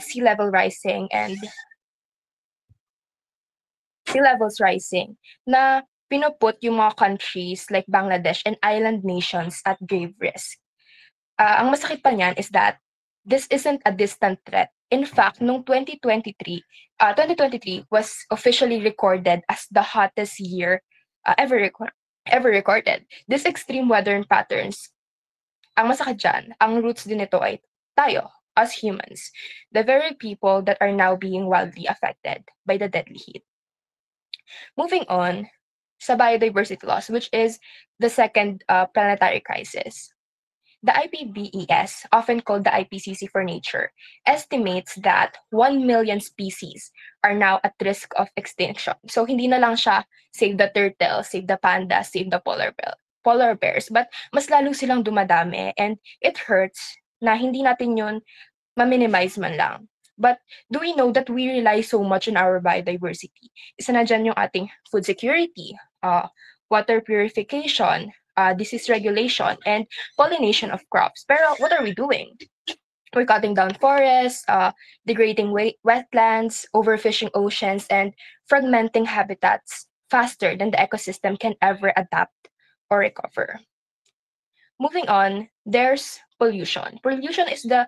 sea level rising and sea levels rising na pinuput yung mga countries like Bangladesh and island nations at grave risk. Ang masakit pa niyan is that this isn't a distant threat. In fact, noong 2023 was officially recorded as the hottest year ever recorded. This extreme weather patterns, ang masakit dyan, ang roots din nito ay tayo, us humans, the very people that are now being wildly affected by the deadly heat. Moving on sa biodiversity loss, which is the second planetary crisis. The IPBES, often called the IPCC for Nature, estimates that 1 million species are now at risk of extinction. So hindi na lang siya save the turtle, save the panda, save the polar bears, but mas lalo silang dumadami and it hurts na hindi natin yun ma-minimize man lang. But do we know that we rely so much on our biodiversity? Isa na dyan yung ating food security, water purification, disease regulation, and pollination of crops. Pero what are we doing? We're cutting down forests, degrading wetlands, overfishing oceans, and fragmenting habitats faster than the ecosystem can ever adapt or recover. Moving on, there's pollution. Pollution is the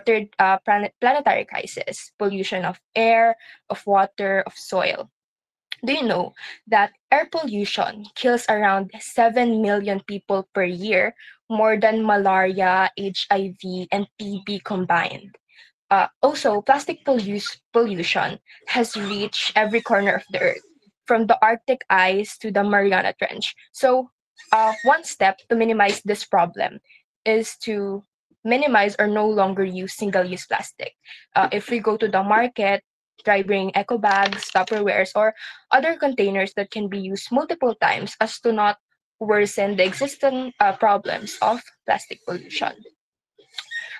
third planetary crisis. Pollution of air, of water, of soil. Do you know that air pollution kills around 7 million people per year, more than malaria, HIV, and TB combined? Also, plastic pollution has reached every corner of the earth, from the Arctic ice to the Mariana Trench. So, one step to minimize this problem is to minimize or no longer use single-use plastic. If we go to the market, try bring eco bags, Tupperwares, or other containers that can be used multiple times as to not worsen the existing problems of plastic pollution.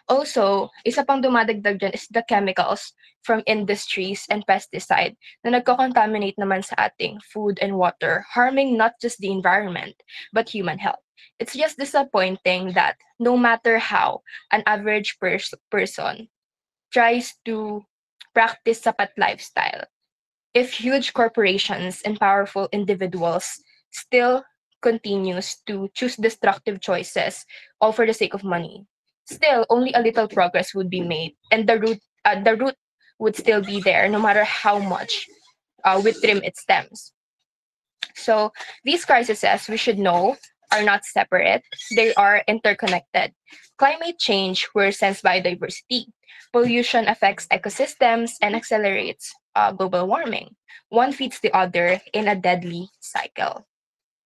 Also, isa pang dumadagdag dyan is the chemicals from industries and pesticide na nagko-contaminate naman sa ating food and water, harming not just the environment, but human health. It's just disappointing that no matter how an average person tries to practice sapat lifestyle, if huge corporations and powerful individuals still continues to choose destructive choices all for the sake of money, still only a little progress would be made, and the root would still be there no matter how much we trim its stems. So these crises, we should know, are not separate. They are interconnected. Climate change worsens biodiversity. Pollution affects ecosystems and accelerates global warming. One feeds the other in a deadly cycle.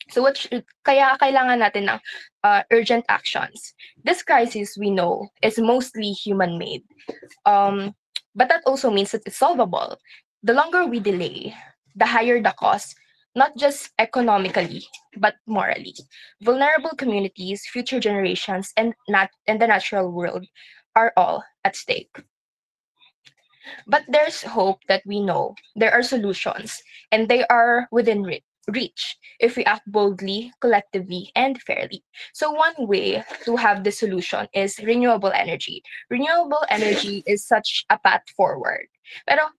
So kaya kailangan natin ng urgent actions. This crisis, we know, is mostly human-made. But that also means that it's solvable. The longer we delay, the higher the cost, not just economically, but morally. Vulnerable communities, future generations, and the natural world are all at stake. But there's hope that we know there are solutions, and they are within reach if we act boldly, collectively, and fairly. So one way to have the solution is renewable energy. Renewable energy is such a path forward. Pero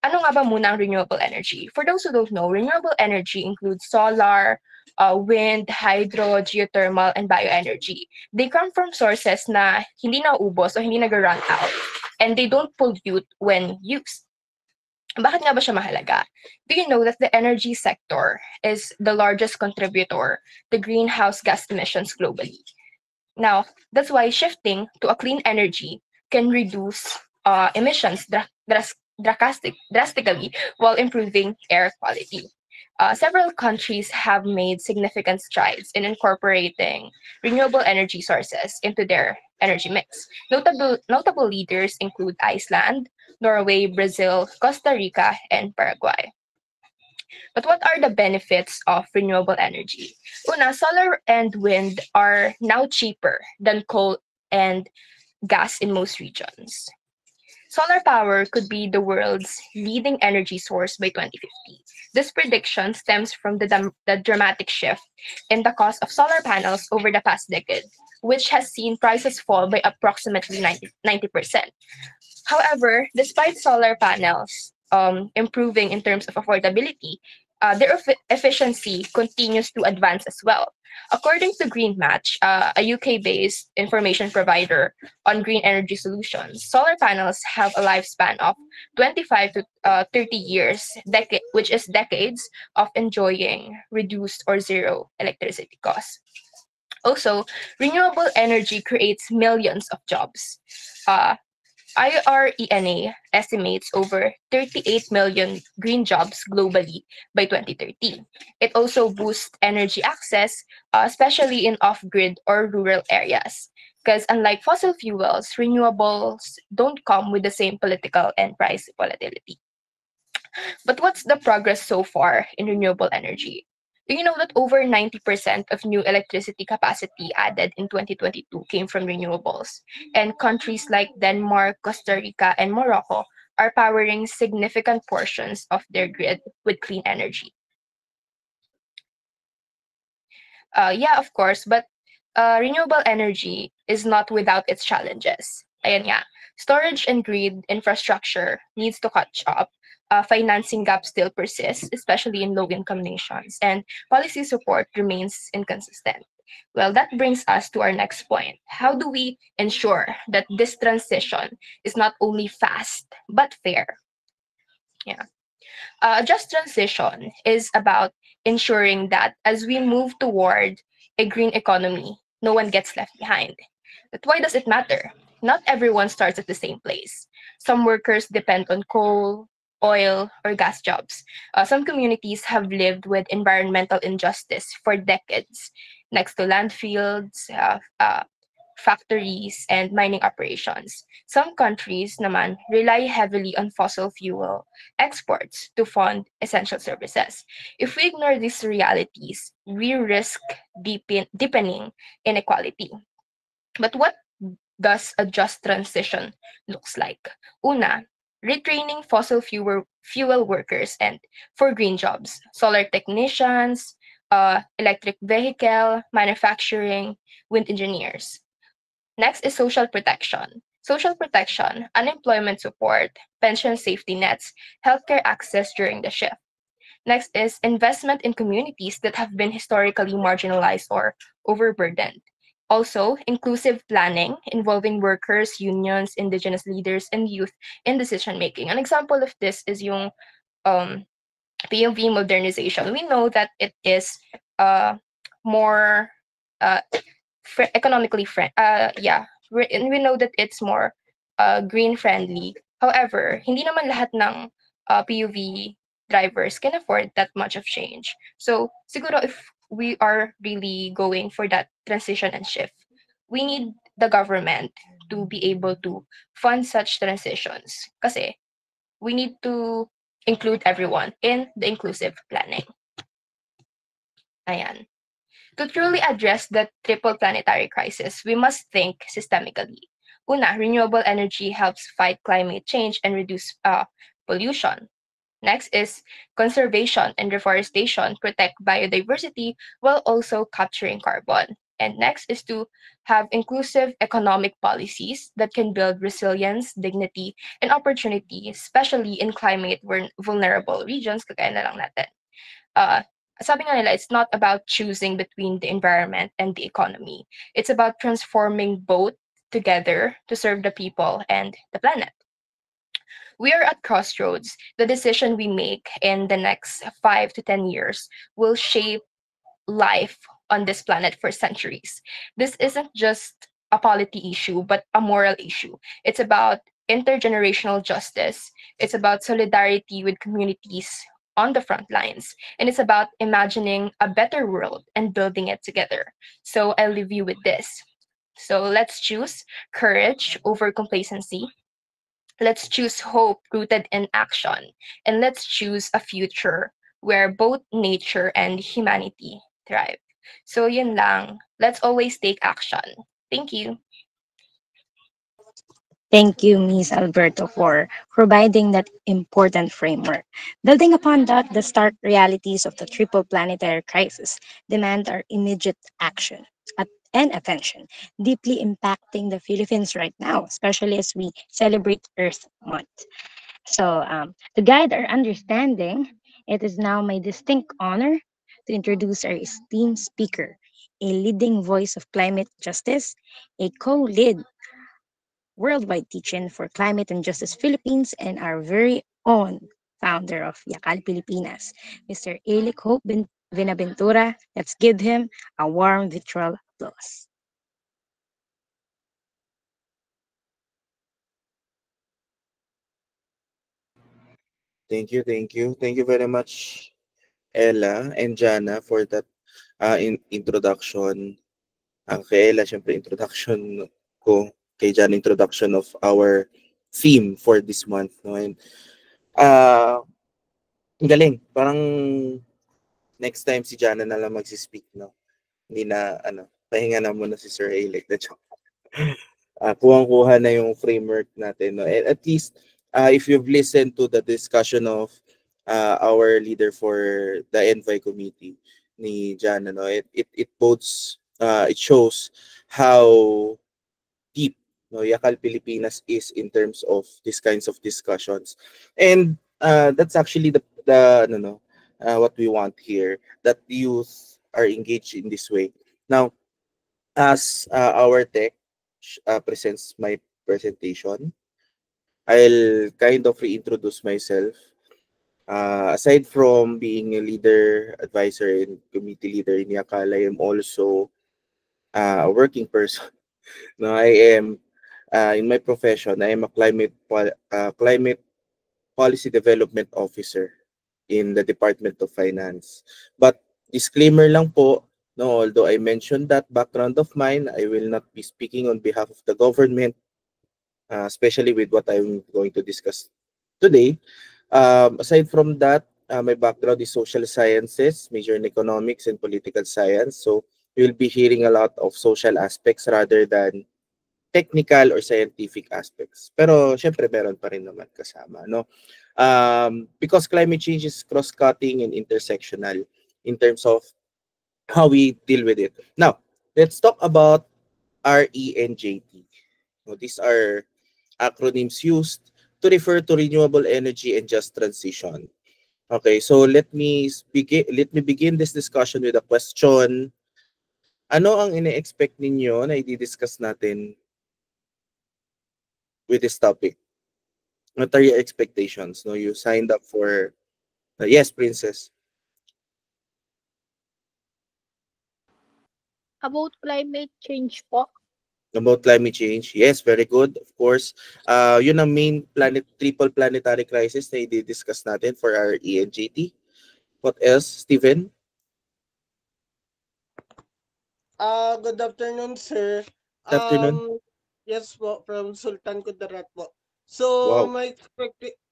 ano nga ba muna ang renewable energy? For those who don't know, renewable energy includes solar, wind, hydro, geothermal, and bioenergy. They come from sources na hindi nauubos o hindi nag-run out, and they don't pollute when used. Bakit nga ba siya mahalaga? Do you know that the energy sector is the largest contributor to greenhouse gas emissions globally? Now, that's why shifting to a clean energy can reduce emissions drastically while improving air quality. Several countries have made significant strides in incorporating renewable energy sources into their energy mix. Notable leaders include Iceland, Norway, Brazil, Costa Rica, and Paraguay. But what are the benefits of renewable energy? Una, solar and wind are now cheaper than coal and gas in most regions. Solar power could be the world's leading energy source by 2050. This prediction stems from the dramatic shift in the cost of solar panels over the past decade, which has seen prices fall by approximately 90%. However, despite solar panels improving in terms of affordability, their efficiency continues to advance as well. According to Green Match, a UK-based information provider on green energy solutions, solar panels have a lifespan of 25 to 30 years, which is decades of enjoying reduced or zero electricity costs. Also, renewable energy creates millions of jobs. Uh, IRENA estimates over 38 million green jobs globally by 2030. It also boosts energy access, especially in off grid or rural areas. Because unlike fossil fuels, renewables don't come with the same political and price volatility. But what's the progress so far in renewable energy? Do you know that over 90% of new electricity capacity added in 2022 came from renewables? And countries like Denmark, Costa Rica, and Morocco are powering significant portions of their grid with clean energy. Yeah, of course, but renewable energy is not without its challenges. Ayan nga. Storage and grid infrastructure needs to catch up. Financing gaps still persist, especially in low-income nations, and policy support remains inconsistent. Well, that brings us to our next point. How do we ensure that this transition is not only fast, but fair? Yeah. A just transition is about ensuring that as we move toward a green economy, no one gets left behind. But why does it matter? Not everyone starts at the same place. Some workers depend on coal, oil, or gas jobs. Some communities have lived with environmental injustice for decades, next to landfills, factories, and mining operations. Some countries naman rely heavily on fossil fuel exports to fund essential services. If we ignore these realities, we risk deepening inequality. But what does a just transition looks like? Una, retraining fossil fuel workers and for green jobs, solar technicians, electric vehicle manufacturing, wind engineers. Next is social protection. Social protection, unemployment support, pension safety nets, healthcare access during the shift. Next is investment in communities that have been historically marginalized or overburdened. Also, inclusive planning involving workers, unions, indigenous leaders, and youth in decision making. An example of this is yung um, POV modernization. We know that it is more uh, economically friend yeah and we know that it's more green friendly. However, hindi naman lahat ng PUV drivers can afford that much of change. So siguro if we are really going for that transition and shift, we need the government to be able to fund such transitions kasi we need to include everyone in the inclusive planning. Ayan. To truly address the triple planetary crisis, we must think systemically. Una, renewable energy helps fight climate change and reduce pollution. Next is conservation and reforestation protect biodiversity while also capturing carbon. And next is to have inclusive economic policies that can build resilience, dignity, and opportunity, especially in climate vulnerable regions, kagaya na lang natin. uh, Sabi nga nila, it's not about choosing between the environment and the economy. It's about transforming both together to serve the people and the planet. We are at crossroads. The decision we make in the next 5 to 10 years will shape life on this planet for centuries. This isn't just a polity issue, but a moral issue. It's about intergenerational justice. It's about solidarity with communities on the front lines. And it's about imagining a better world and building it together. So I'll leave you with this. So let's choose courage over complacency. Let's choose hope rooted in action. And let's choose a future where both nature and humanity thrive. So yun lang. Let's always take action. Thank you. Thank you, Ms. Alberto, for providing that important framework. Building upon that, the stark realities of the triple planetary crisis demand our immediate action. At and attention, deeply impacting the Philippines right now, especially as we celebrate Earth Month. So, to guide our understanding, it is now my distinct honor to introduce our esteemed speaker, a leading voice of climate justice, a co lead worldwide teaching for climate and justice Philippines, and our very own founder of Yakal Pilipinas, Mr. Elic Hope Vinaventura. Let's give him a warm virtual applause. Thank you very much, Ella and Jana, for that introduction. Kay Ella, syempre, introduction ko. Kay Jana, introduction of our theme for this month. No? And, ang galing. Parang next time si Jana na lang magsispeak. No? Hindi na, pahinga na muna si Sir Alec. Kuhang-kuha na yung framework natin. No? And at least, if you've listened to the discussion of our leader for the Envoy Committee, ni Jana, no? It bodes, it shows how deep, no, Yakal Pilipinas is in terms of these kinds of discussions. And that's actually the no, no, what we want here, that youth are engaged in this way. Now, as our tech presents my presentation, I'll kind of reintroduce myself. Aside from being a leader, advisor, and committee leader in Yakal, I am also a working person. No, I am in my profession. I am a climate policy development officer in the Department of Finance. But disclaimer lang po, no, although I mentioned that background of mine, I will not be speaking on behalf of the government, especially with what I'm going to discuss today. Aside from that, my background is social sciences, major in economics and political science. So you'll be hearing a lot of social aspects rather than technical or scientific aspects. Pero syempre meron pa rin naman kasama, no? Because climate change is cross-cutting and intersectional in terms of how we deal with it. Now, let's talk about RENJT. So these are acronyms used to refer to renewable energy and just transition. Okay, so let me begin this discussion with a question. Ano ang ine-expect ninyo na i-discuss natin with this topic? What are your expectations? No, you signed up for yes, Princess. About climate change po. About climate change. Yes, very good. Of course. Yun ang main triple planetary crisis na i-discuss natin for our ENJT. What else, Steven? Good afternoon, sir. Good afternoon. Yes po, from Sultan Kudarat po. So, Wow.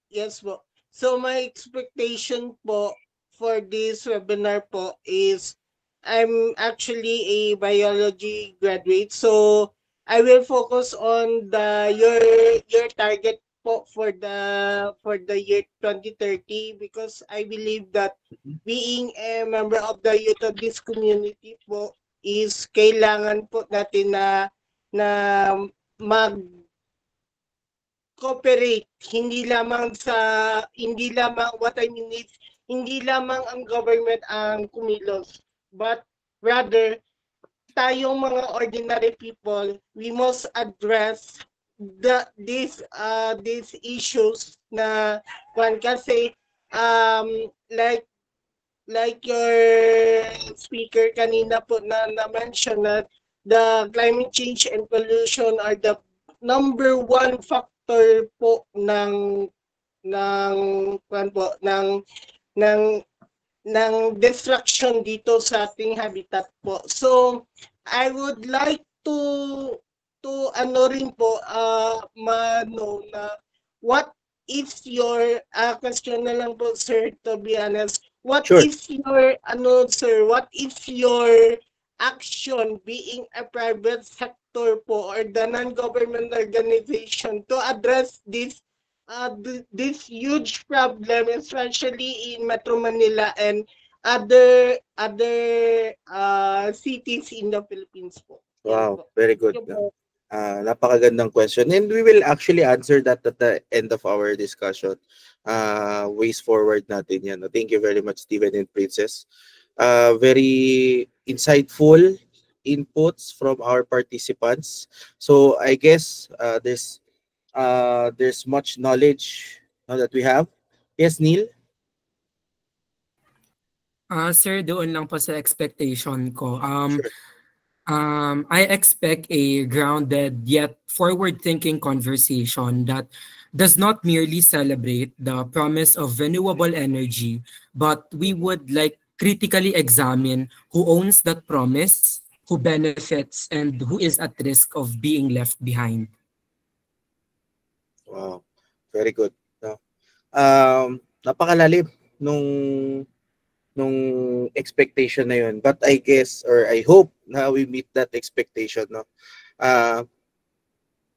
yes po. So, my expectation po for this webinar po is I'm actually a biology graduate. So, I will focus on your target po for the year 2030 because I believe that being a member of the youth of this community po is kailangan po natin na mag cooperate hindi lamang what I mean is hindi lamang ang government ang kumilos but rather tayong mga ordinary people we must address these issues na kasi like your speaker kanina po na mention na the climate change and pollution are the number one factor po ng destruction dito sa ating habitat po. So I would like to rin po know na what is your question na lang po, sir, to be honest. What Sure. is your what is your action being a private sector po or the non-government organization to address this huge problem, especially in Metro Manila and other cities in the Philippines po? Wow, very good. Thank you po. Napakagandang question. And we will actually answer that at the end of our discussion. Ways forward natin yan. Thank you very much, Steven and Princess. Very insightful inputs from our participants. So I guess there's much knowledge that we have. Yes, Neil? Sir, doon lang po sa expectation ko. Sure. I expect a grounded yet forward-thinking conversation that does not merely celebrate the promise of renewable energy, but we would like critically examine who owns that promise, who benefits, and who is at risk of being left behind. Wow, very good. No? Napakalalim nung expectation na yun. But I guess or I hope na we meet that expectation, no.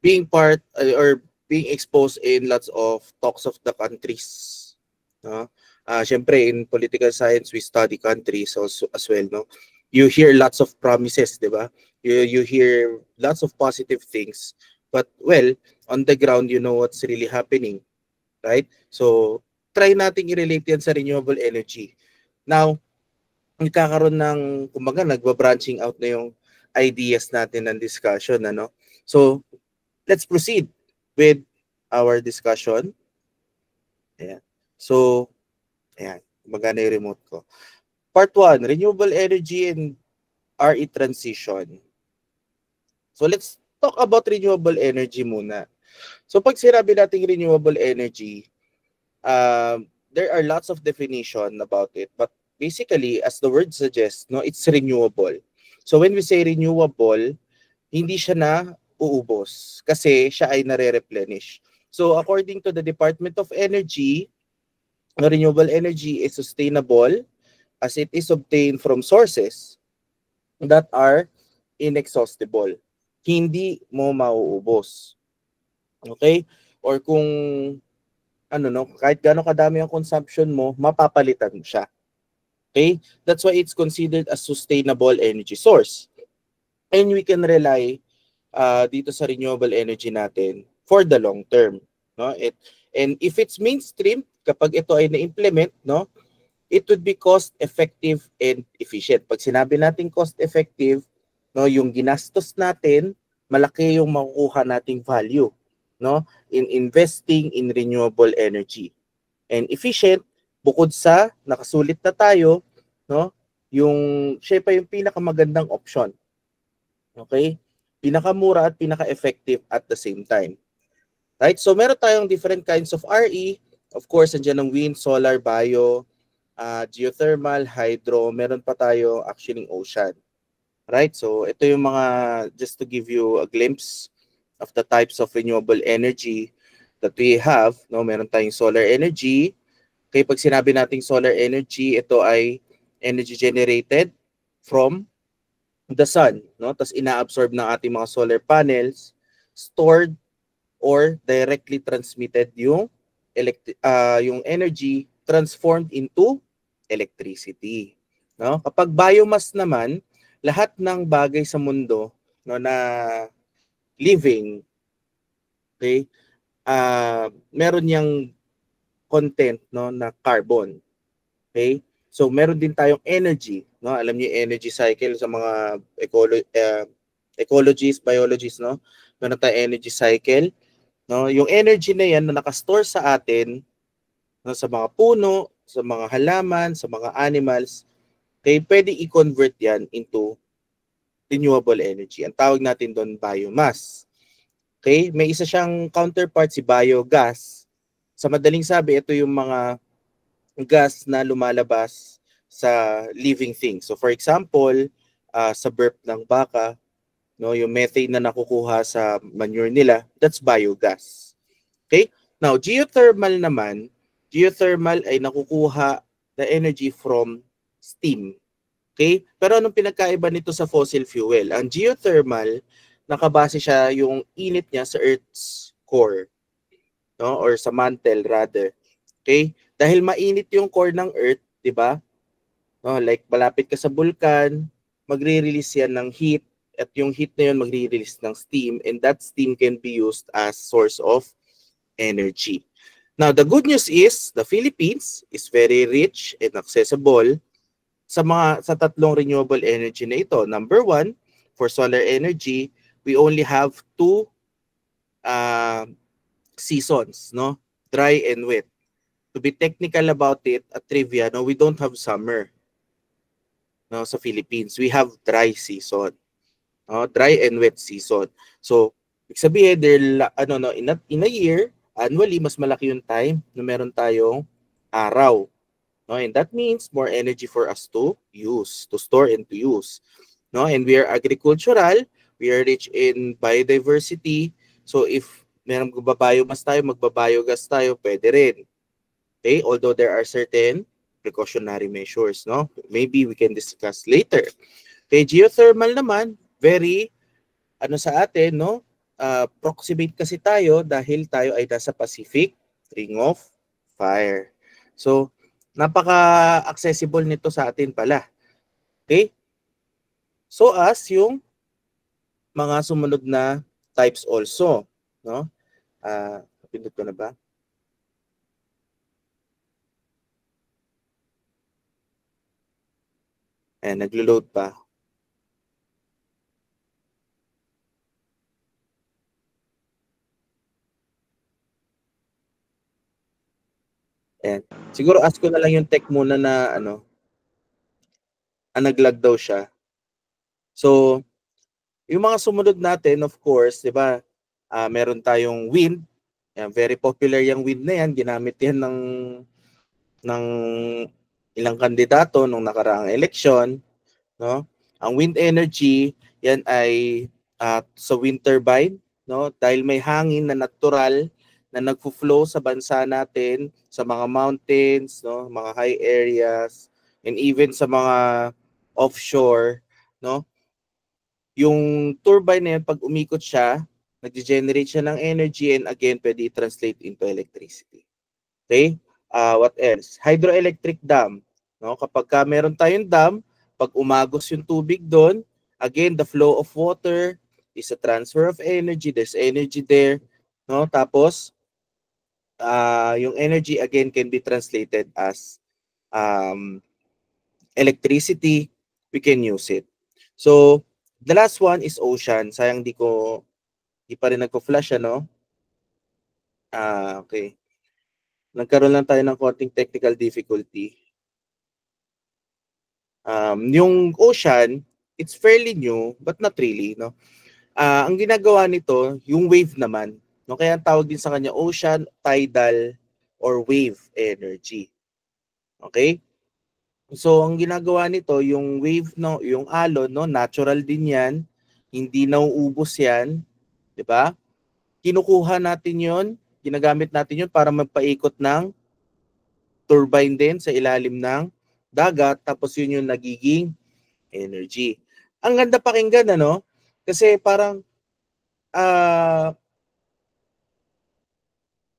Being part or being exposed in lots of talks of the countries, no. Syempre in political science we study countries also as well, no. You hear lots of promises, 'di ba? You hear lots of positive things. But well, on the ground you know what's really happening, right? So try nating i-relate yan sa renewable energy. Now, nagkakaroon ng, kumbaga, nagba-branching out na yung ideas natin ng discussion, ano? So, let's proceed with our discussion. Ayan. So, ayan, magana yung remote ko. Part 1, renewable energy and RE transition. So, let's talk about renewable energy muna. So, pag sinabi natin renewable energy, there are lots of definition about it, but basically, as the word suggests, no, it's renewable. So when we say renewable, hindi siya na uubos kasi siya ay nare-replenish. So according to the Department of Energy, renewable energy is sustainable as it is obtained from sources that are inexhaustible. Hindi mo mauubos. Okay? Or kung kahit gaano kadami ang consumption mo, mapapalitan mo siya. Okay? That's why it's considered a sustainable energy source. And we can rely dito sa renewable energy natin for the long term. No? And if it's mainstream, kapag ito ay na-implement, no, it would be cost-effective and efficient. Pag sinabi natin cost-effective, no, yung ginastos natin, malaki yung makukuha nating value, no, in investing in renewable energy. And efficient, bukod sa nakasulit na tayo, no, siya pa yung pinakamagandang option. Okay? Pinakamura at pinaka-effective at the same time. Right? So meron tayong different kinds of RE. Of course, nandiyan ng wind, solar, bio, geothermal, hydro, meron pa tayo actually ocean. Right? So ito yung mga, just to give you a glimpse of the types of renewable energy that we have, no, meron tayong solar energy. Kaya pag sinabi nating solar energy, ito ay energy generated from the sun, no? Tapos ina-absorb ng ating mga solar panels, stored or directly transmitted yung energy transformed into electricity, no? Kapag biomass naman, lahat ng bagay sa mundo, no, na living, okay, meron yang content, no, na carbon. Okay? So meron din tayong energy, no? Alam niyo yung energy cycle sa mga ecologists, biologists, no? Meron tayong energy cycle, no? Yung energy na yan na nakastore sa atin, no, sa mga puno, sa mga halaman, sa mga animals, okay, pwede i-convert yan into renewable energy. Ang tawag natin doon biomass. Okay? May isa siyang counterpart, si biogas. Sa madaling sabi, ito yung mga gas na lumalabas sa living things. So for example, sa burp ng baka, no, yung methane na nakukuha sa manure nila, that's biogas. Okay? Now, geothermal naman, geothermal ay nakukuha the energy from steam. Okay? Pero anong pinagkaiba nito sa fossil fuel? Ang geothermal, nakabase siya yung init niya sa Earth's core, no? Or sa mantle rather. Okay? Dahil mainit yung core ng Earth, 'di ba? No, like malapit ka sa bulkan, magre-release yan ng heat at yung heat na yun magre-release ng steam, and that steam can be used as source of energy. Now, the good news is the Philippines is very rich and accessible sa tatlong renewable energy na ito. Number one, for solar energy, we only have two seasons, no? Dry and wet. To be technical about it, at trivia, no, we don't have summer, no, sa Philippines. We have dry season, no? Dry and wet season. So, ibig sabihin, in a year, annually, mas malaki yung time na meron tayong araw. No? And that means more energy for us to use, to store and to use. No? And we are agricultural, we are rich in biodiversity. So if meron magbabayogas tayo, magbabayogas tayo, pwede rin. Okay? Although there are certain precautionary measures, no? Maybe we can discuss later. Okay, geothermal naman, very sa atin, no? Proximate kasi tayo dahil tayo ay nasa Pacific Ring of Fire. So, napaka-accessible nito sa atin pala. Okay? So as yung mga sumunod na types also, no? Pindot ko na ba? Naglo-load pa. Siguro ask ko na lang yung tech muna na nag-lag daw siya. So, yung mga sumunod natin, of course, di ba, meron tayong wind. Very popular yung wind na yan. Ginamit yan ng ilang kandidato nung nakaraang eleksyon. No? Ang wind energy, yan ay sa wind turbine. No? Dahil may hangin na natural na nagfo-flow sa bansa natin, sa mga mountains, no, mga high areas, and even sa mga offshore, no. Yung turbine na yan, pag umikot siya, nag-generate siya ng energy, and again, pwede i-translate into electricity. Okay? What else? Hydroelectric dam. No? Kapag meron tayong dam, pag umagos yung tubig doon, again, the flow of water is a transfer of energy. There's energy there. No? Tapos, yung energy again can be translated as electricity. We can use it. So the last one is ocean. Sayang di pa rin nagko-flash okay. Nagkaroon lang tayo ng konting technical difficulty. Yung ocean, it's fairly new but not really, no. Ang ginagawa nito, yung wave naman. No, kaya ang tawag din sa kanya ocean, tidal, or wave energy. Okay? So, ang ginagawa nito, yung wave, no, yung alon, no, natural din yan. Hindi nauubos yan. Diba? Kinukuha natin yon, ginagamit natin yon para magpaikot ng turbine din sa ilalim ng dagat. Tapos yun yung nagiging energy. Ang ganda pakinggan, kasi parang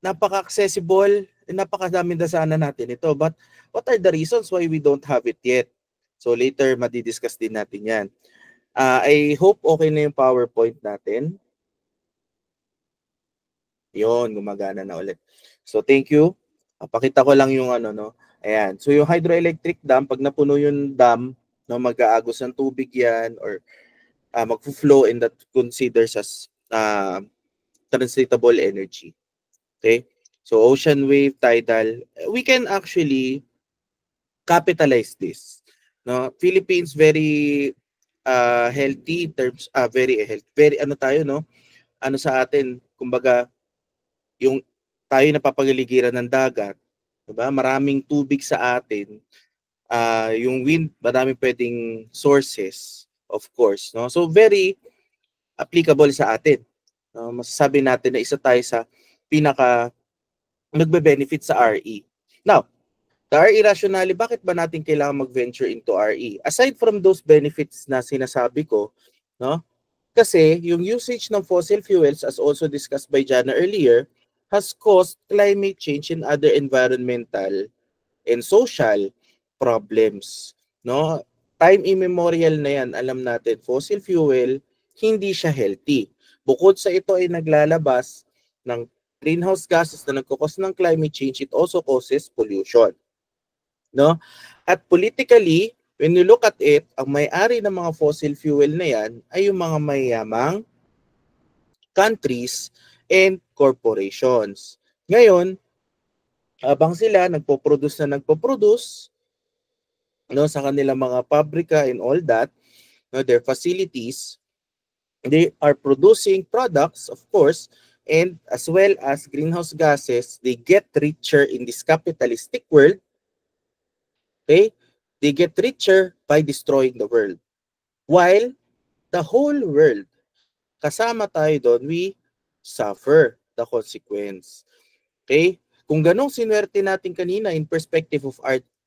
napaka-accessible, napakadaming dasana natin ito. But what are the reasons why we don't have it yet? So later, madidiscuss din natin yan. I hope okay na yung PowerPoint natin. Yun, gumagana na ulit. So thank you. Pakita ko lang yung Ayan. So yung hydroelectric dam, pag napuno yung dam, mag-aagos ng tubig yan or mag-flow, and that considers as translatable energy. Okay? So ocean wave, tidal, we can actually capitalize this. No, Philippines very healthy in terms very tayo, no? Sa atin, kumbaga yung tayo napapagaligiran ng dagat, diba? Maraming tubig sa atin. Yung wind, maraming pwedeng sources, of course, no? So very applicable sa atin. Masasabi natin na isa tayo sa pinaka nagbe-benefit sa RE. Now, the RE rationale, bakit ba natin kailangan mag-venture into RE? Aside from those benefits na sinasabi ko, no? Kasi yung usage ng fossil fuels, as also discussed by Jana earlier, has caused climate change and other environmental and social problems, no? Time immemorial na yan, alam natin, fossil fuel hindi siya healthy. Bukod sa ito ay naglalabas ng greenhouse gases na nagkukos ng climate change, it also causes pollution. No? At politically, when you look at it, ang may-ari ng mga fossil fuel na yan ay yung mga mayamang countries and corporations. Ngayon, habang sila nagpo-produce, no, sa kanilang mga pabrika and all that, no, their facilities, they are producing products, of course, and as well as greenhouse gases, they get richer in this capitalistic world. Okay? They get richer by destroying the world. While the whole world, kasama tayo doon, we suffer the consequence. Okay? Kung ganong sinwerte natin kanina in perspective of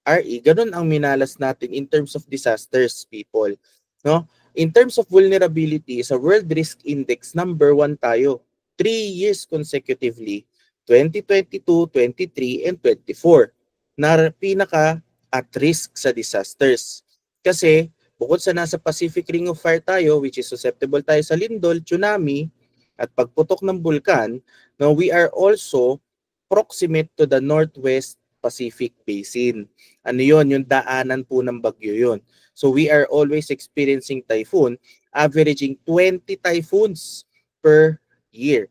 RE, ganon ang minalas natin in terms of disasters, people. No? In terms of vulnerability, sa World Risk Index, number 1 tayo. 3 years consecutively, 2022, 23, and 24, na pinaka at risk sa disasters. Kasi, bukod sa nasa Pacific Ring of Fire tayo, which is susceptible tayo sa lindol, tsunami, at pagputok ng bulkan, now we are also proximate to the Northwest Pacific Basin. Ano yon? Yung daanan po ng bagyo yon. So we are always experiencing typhoon, averaging 20 typhoons per year.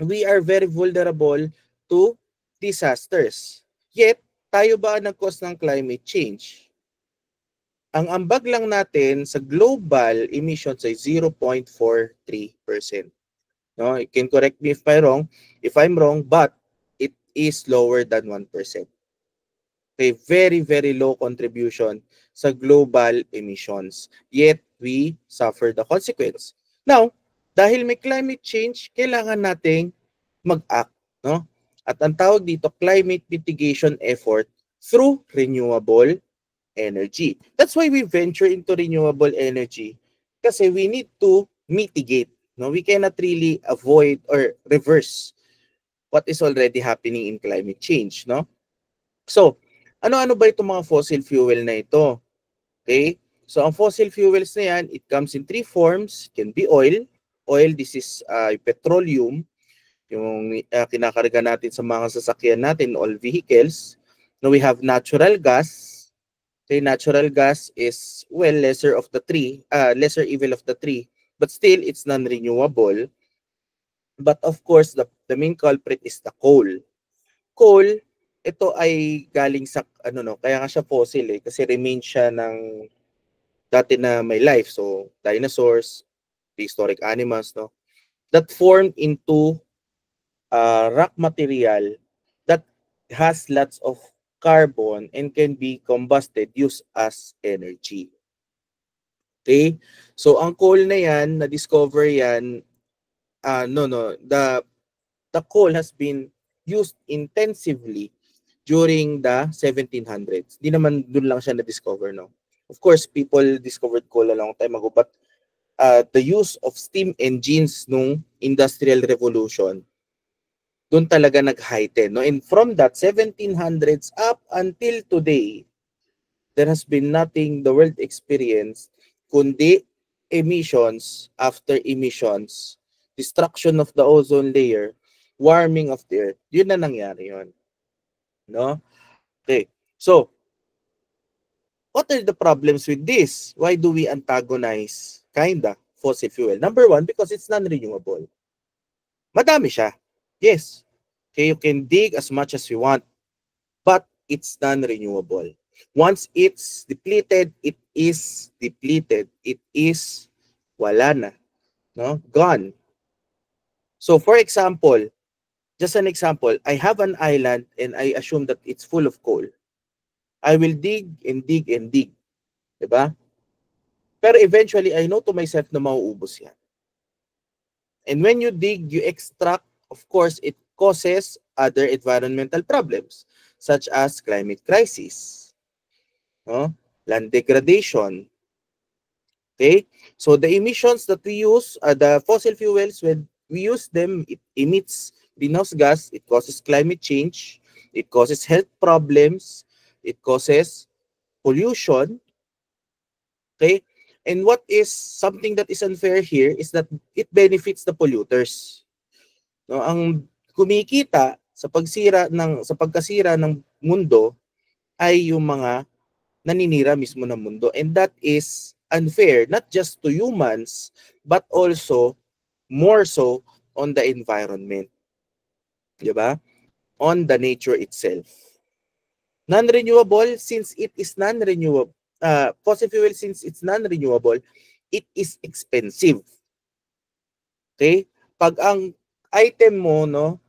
We are very vulnerable to disasters. Yet, tayo ba ang nag-cause ng climate change? Ang ambag lang natin sa global emissions ay 0.43%. No, you can correct me if I'm wrong, but it is lower than 1%. Okay, very, very low contribution sa global emissions. Yet, we suffer the consequence. Now, dahil may climate change, kailangan nating mag-act. No? At ang tawag dito, climate mitigation effort through renewable energy. That's why we venture into renewable energy, kasi we need to mitigate. No? We cannot really avoid or reverse what is already happening in climate change. No? So, ano-ano ba itong mga fossil fuel na ito? Okay? So, ang fossil fuels na yan, it comes in 3 forms. It can be oil. Oil, this is petroleum, yung kinakarga natin sa mga sasakyan natin, all vehicles. Now, we have natural gas. Okay, natural gas is, well, lesser evil of the three. But still, it's non-renewable. But of course, the main culprit is the coal. Coal, ito ay galing sa kaya nga siya fossil kasi remain siya ng dati na may life, so dinosaurs, prehistoric animals, no, that formed into rock material that has lots of carbon and can be combusted, used as energy. Okay, so ang coal na yan, na discover yan, the coal has been used intensively during the 1700s. Di naman dun lang siya na-discover, no? Of course, people discovered coal a long time ago, but the use of steam engines nung Industrial Revolution, dun talaga nag-heighten, no? And from that 1700s up until today, there has been nothing the world experienced kundi emissions after emissions, destruction of the ozone layer, warming of the earth. Yun na nangyari yun. No? Okay. So, what are the problems with this? Why do we antagonize fossil fuel? Number 1, because it's non-renewable. Madami siya. Yes. Okay, you can dig as much as you want, but it's non-renewable. Once it's depleted, it is depleted. It is wala na. No? Gone. So, for example, just an example, I have an island and I assume that it's full of coal. I will dig and dig and dig. Diba? Pero eventually, I know to myself na mauubos yan. And when you dig, you extract, of course, it causes other environmental problems, such as climate crisis, no? Land degradation. Okay? So the emissions that we use, the fossil fuels, when we use them, it emits greenhouse gas, it causes climate change, it causes health problems, it causes pollution. Okay? And what is something that is unfair here is that it benefits the polluters. No, ang kumikita sa pagkasira ng mundo ay yung mga naninira mismo ng mundo, and that is unfair not just to humans but also more so on the environment. 'Di ba? On the nature itself. Non-renewable, since it is non-renewable, fossil fuel, since it's non-renewable, it is expensive. Okay? Pag ang item mo, no,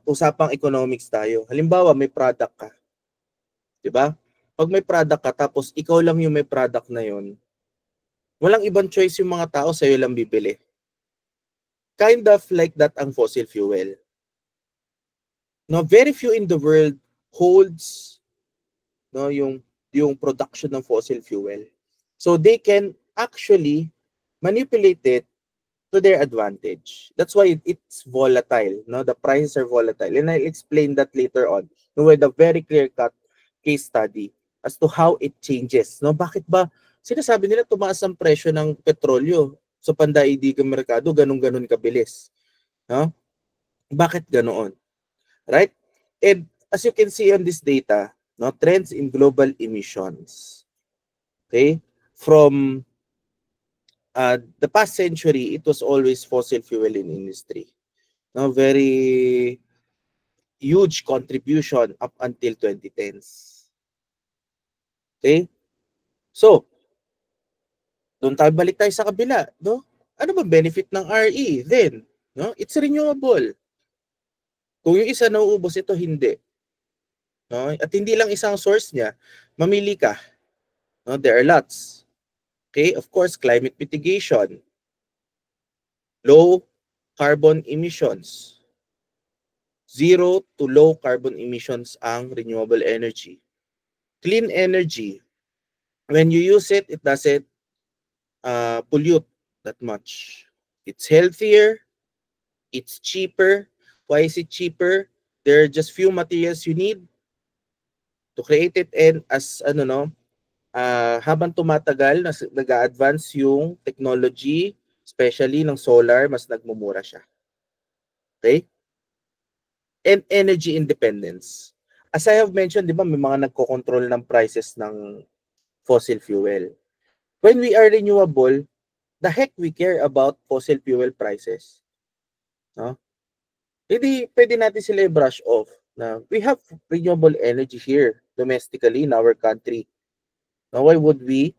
usapang economics tayo. Halimbawa, may product ka. 'Di ba? Pag may product ka, tapos ikaw lang yung may product na yon, walang ibang choice yung mga tao, sa'yo lang bibili. Kind of like that ang fossil fuel. No, very few in the world holds, no, yung production ng fossil fuel. So they can actually manipulate it to their advantage. That's why it's volatile, no? The prices are volatile. And I'll explain that later on, no, with a very clear-cut case study as to how it changes, no? Bakit ba sinasabi nila tumaas ang presyo ng petrolyo sa pandaigdigang merkado, ganun-ganun kabilis, no? Bakit ganoon? Right? And as you can see on this data, no, trends in global emissions. Okay? From the past century, it was always fossil fuel in industry. No, very huge contribution up until 2010s. Okay? So, doon tayo balik tayo sa kabila, no? Ano ba benefit ng RE then? No? It's renewable. Kung yung isa nauubos, ito hindi. No? At hindi lang isang source niya, mamili ka. No? There are lots. Okay, of course, climate mitigation, low carbon emissions, zero to low carbon emissions ang renewable energy. Clean energy, when you use it, it doesn't pollute that much. It's healthier, it's cheaper. Why is it cheaper? There are just few materials you need to create it, and as habang tumatagal, nag-a-advance yung technology, especially ng solar, mas nagmumura siya. Okay? And energy independence. As I have mentioned, di ba, may mga nagko-control ng prices ng fossil fuel. When we are renewable, the heck we care about fossil fuel prices. No? Hindi pwede natin sila i-brush off na we have renewable energy here domestically in our country. Now, why would we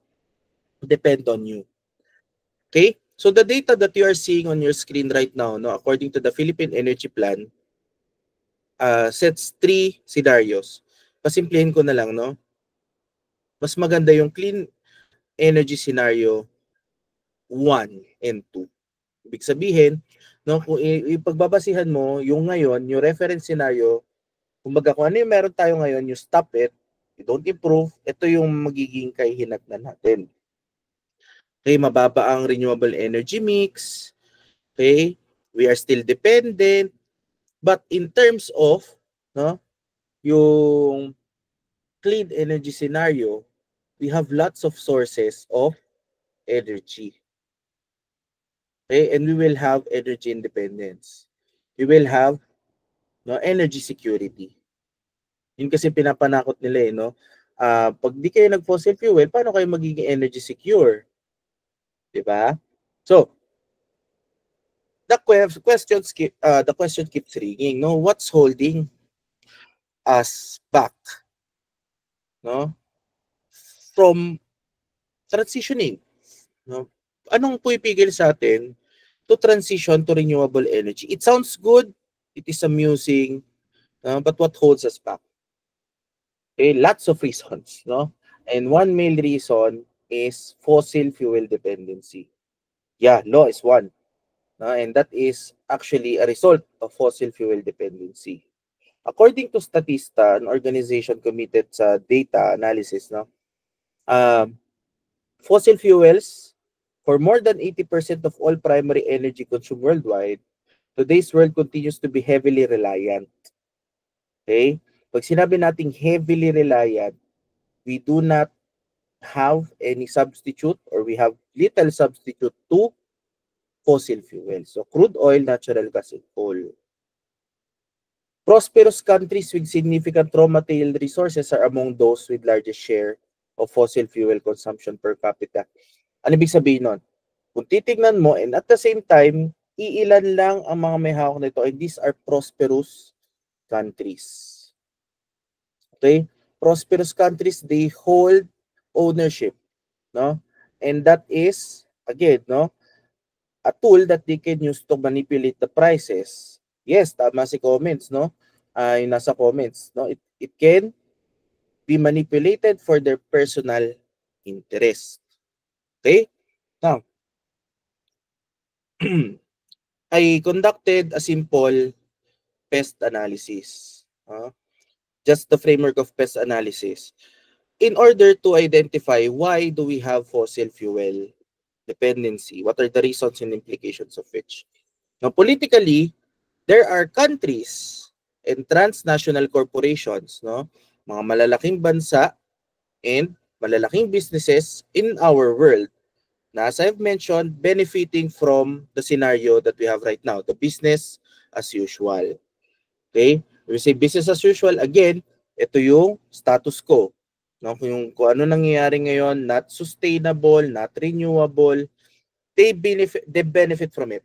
depend on you? Okay? So the data that you are seeing on your screen right now, no, according to the Philippine Energy Plan, sets 3 scenarios. Pasimplihin ko na lang, no? Mas maganda yung clean energy scenario 1 and 2. Ibig sabihin, no, kung ipagbabasihan mo yung ngayon, yung reference scenario, kumbaga kung ano yung meron tayo ngayon, you stop it, you don't improve, ito yung magiging kahihinatnan natin. Okay, mababa ang renewable energy mix. Okay, we are still dependent. But in terms of, no, yung clean energy scenario, we have lots of sources of energy. Okay, and we will have energy independence. We will have, no, energy security. Yun kasi pinapanakot nila, no? Pag di kayo nag-fossil fuel, paano kayo magiging energy secure? Diba? So, the question keeps ringing. No, what's holding us back, no, from transitioning? No, anong pumipigil sa atin to transition to renewable energy? It sounds good, it is amusing, but what holds us back? Okay, lots of reasons, no, and one main reason is fossil fuel dependency. Yeah, law is one. And that is actually a result of fossil fuel dependency. According to Statista, an organization committed sa data analysis, no, fossil fuels, for more than 80% of all primary energy consumed worldwide, today's world continues to be heavily reliant. Okay? Pag sinabi nating heavily reliant, we do not have any substitute, or we have little substitute to fossil fuels. So crude oil, natural gas, and coal. Prosperous countries with significant raw material resources are among those with largest share of fossil fuel consumption per capita. Ano ibig sabihin nun? Kung titignan mo, and at the same time, iilan lang ang mga may hawak nito, and these are prosperous countries. Okay? Prosperous countries, they hold ownership, no? And that is, again, no, a tool that they can use to manipulate the prices. Yes, tama si comments, no? Yung nasa comments, no? It can be manipulated for their personal interest. Okay? Now, I conducted a simple pest analysis. Just the framework of pest analysis. In order to identify why do we have fossil fuel dependency, what are the reasons and implications of which. Now, politically, there are countries and transnational corporations, no, mga malalaking bansa and malalaking businesses in our world na, as I've mentioned, benefiting from the scenario that we have right now, the business as usual. Okay? When we say business as usual, again, ito yung status quo. No? Kung ano nangyayari ngayon, not sustainable, not renewable, they benefit from it.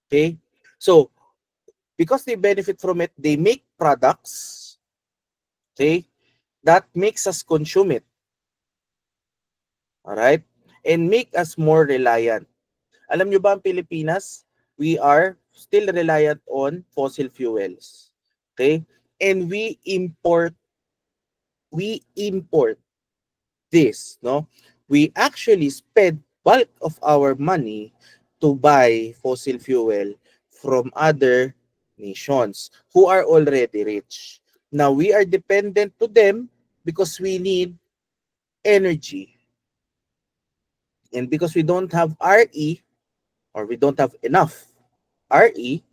Okay? So, because they benefit from it, they make products, okay, that makes us consume it. Alright? And make us more reliant. Alam nyo ba ang Pilipinas, we are still reliant on fossil fuels. Okay? And we import this, no? We actually spend bulk of our money to buy fossil fuel from other nations who are already rich. Now, we are dependent to them because we need energy. And because we don't have RE, or we don't have enough RE,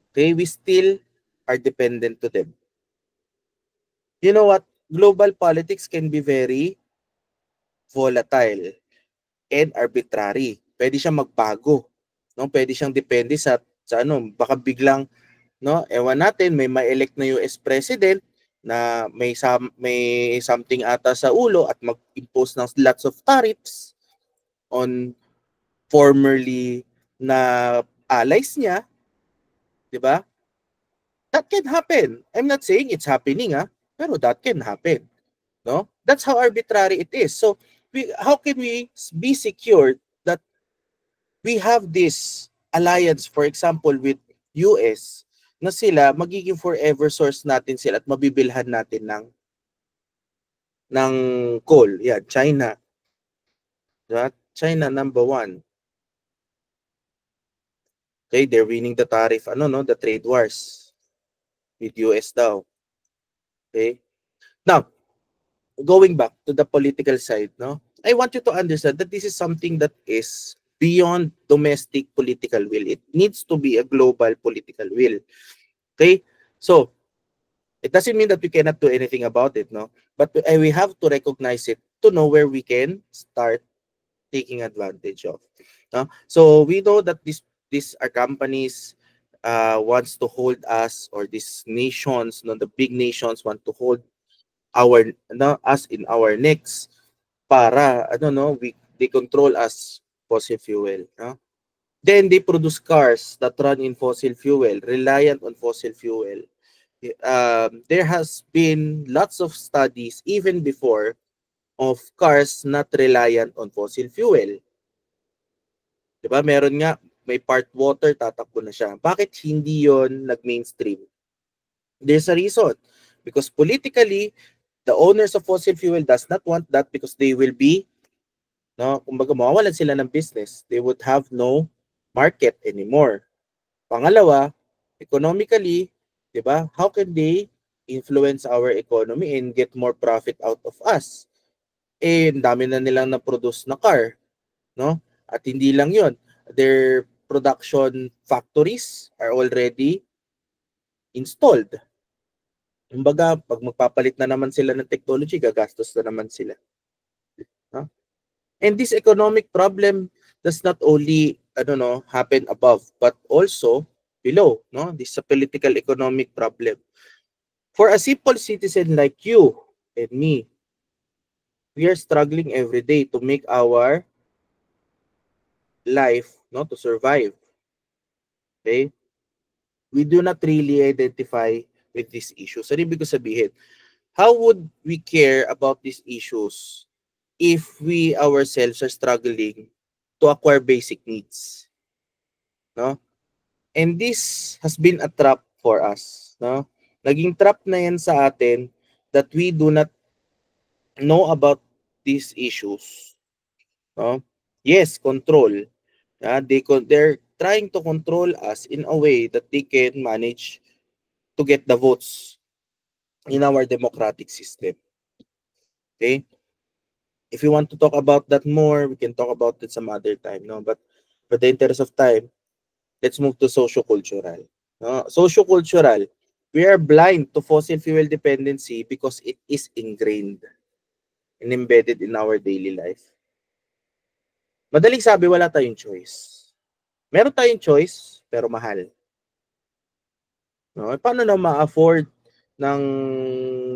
okay, we still are dependent to them. You know what? Global politics can be very volatile and arbitrary. Pwede siyang magbago. No? Pwede siyang depende sa ano, baka biglang, no, ewan natin, may ma-elect na US president na may something ata sa ulo at mag-impose ng lots of tariffs on formerly na allies niya, di ba? That can happen. I'm not saying it's happening, pero that can happen. No? That's how arbitrary it is. So, how can we be secured that we have this alliance, for example, with US, na sila magiging forever source natin sila at mabibilhan natin ng coal. Yeah, China. Right? China number 1. Okay, they're winning the tariff, the trade wars with US daw. Okay? Now, going back to the political side, no? I want you to understand that this is something that is beyond domestic political will. It needs to be a global political will. Okay? So, it doesn't mean that we cannot do anything about it, no? But we have to recognize it to know where we can start taking advantage of. No? So, we know that these are companies wants to hold us, or these nations, the big nations want to hold us in our necks para they control us fossil fuel. No? Then they produce cars that run in fossil fuel, reliant on fossil fuel. There has been lots of studies even before of cars not reliant on fossil fuel. Diba? Meron nga, may part water, tatakbo na siya. Bakit hindi yon nag-mainstream? There's a reason. Because politically, the owners of fossil fuel does not want that because they will be, kumbaga mawawalan sila ng business. They would have no market anymore. Pangalawa, economically, diba? How can they influence our economy and get more profit out of us? Dami na nilang na-produce na car, no? At hindi lang yon, their production factories are already installed. Kumbaga, pag magpapalit na naman sila ng technology, gagastos na naman sila. And this economic problem does not only, I don't know, happen above, but also below. No, this is a political economic problem. For a simple citizen like you and me, we are struggling every day to make our life, no, to survive. Okay? We do not really identify with these issues. Ano ibig ko sabihin? How would we care about these issues if we ourselves are struggling to acquire basic needs? No? And this has been a trap for us. No? Naging trap na yan sa atin that we do not know about these issues. No? Yes, control. They're trying to control us in a way that they can manage to get the votes in our democratic system. Okay? If you want to talk about that more, we can talk about it some other time. No? But for the interest of time, let's move to socio-cultural. No? Socio-cultural, we are blind to fossil fuel dependency because it is ingrained and embedded in our daily life. Madaling sabi, wala tayong choice. Meron tayong choice, pero mahal. No? Paano na ma-afford ng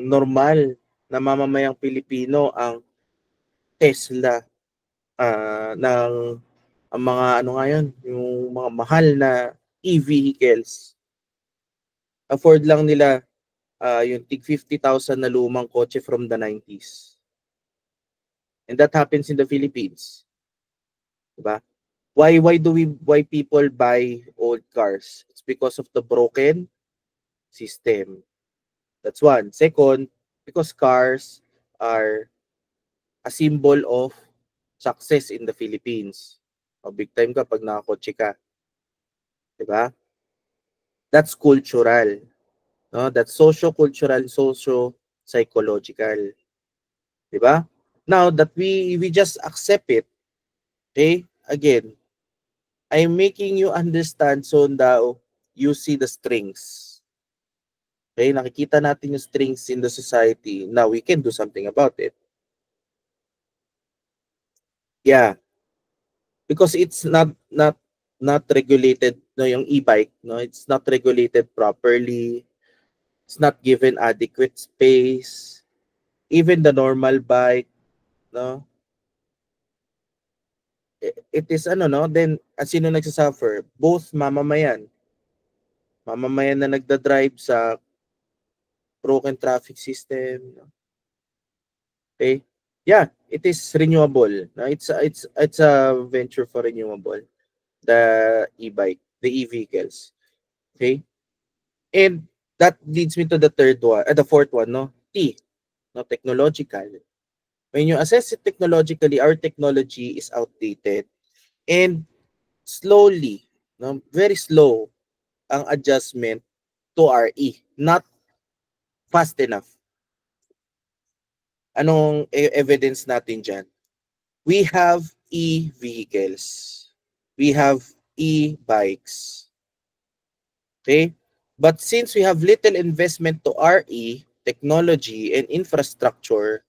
normal na mamamayang Pilipino ang Tesla, ng ang mga ano ngayon, yung mga mahal na e-vehicles. Afford lang nila yung tig 50,000 na lumang kotse from the 90s. And that happens in the Philippines. Diba? Why people buy old cars? It's because of the broken system. That's one. Second, because cars are a symbol of success in the Philippines. Big time ka pag nakakotse ka. Diba? That's cultural. No? That's socio-cultural, socio-psychological. Diba? Now that we just accept it, okay? Again, I'm making you understand so now you see the strings. Okay? Nakikita natin yung strings in the society. Now we can do something about it. Yeah. Because it's not regulated, no, yung e-bike, no, it's not regulated properly. It's not given adequate space. Even the normal bike, no, it is ano, no, then sino nagsasuffer? Both mamamayan na nagda-drive sa broken traffic system. Okay? Yeah, it is renewable. No? It's a venture for renewable. The e-bike, the e-vehicles. Okay? And that leads me to the the fourth one, no? T, no, technological. When you assess it technologically, our technology is outdated and slowly, no, very slow ang adjustment to RE, not fast enough. Anong evidence natin dyan? We have e-vehicles. We have e-bikes. Okay? But since we have little investment to RE, technology, and infrastructure,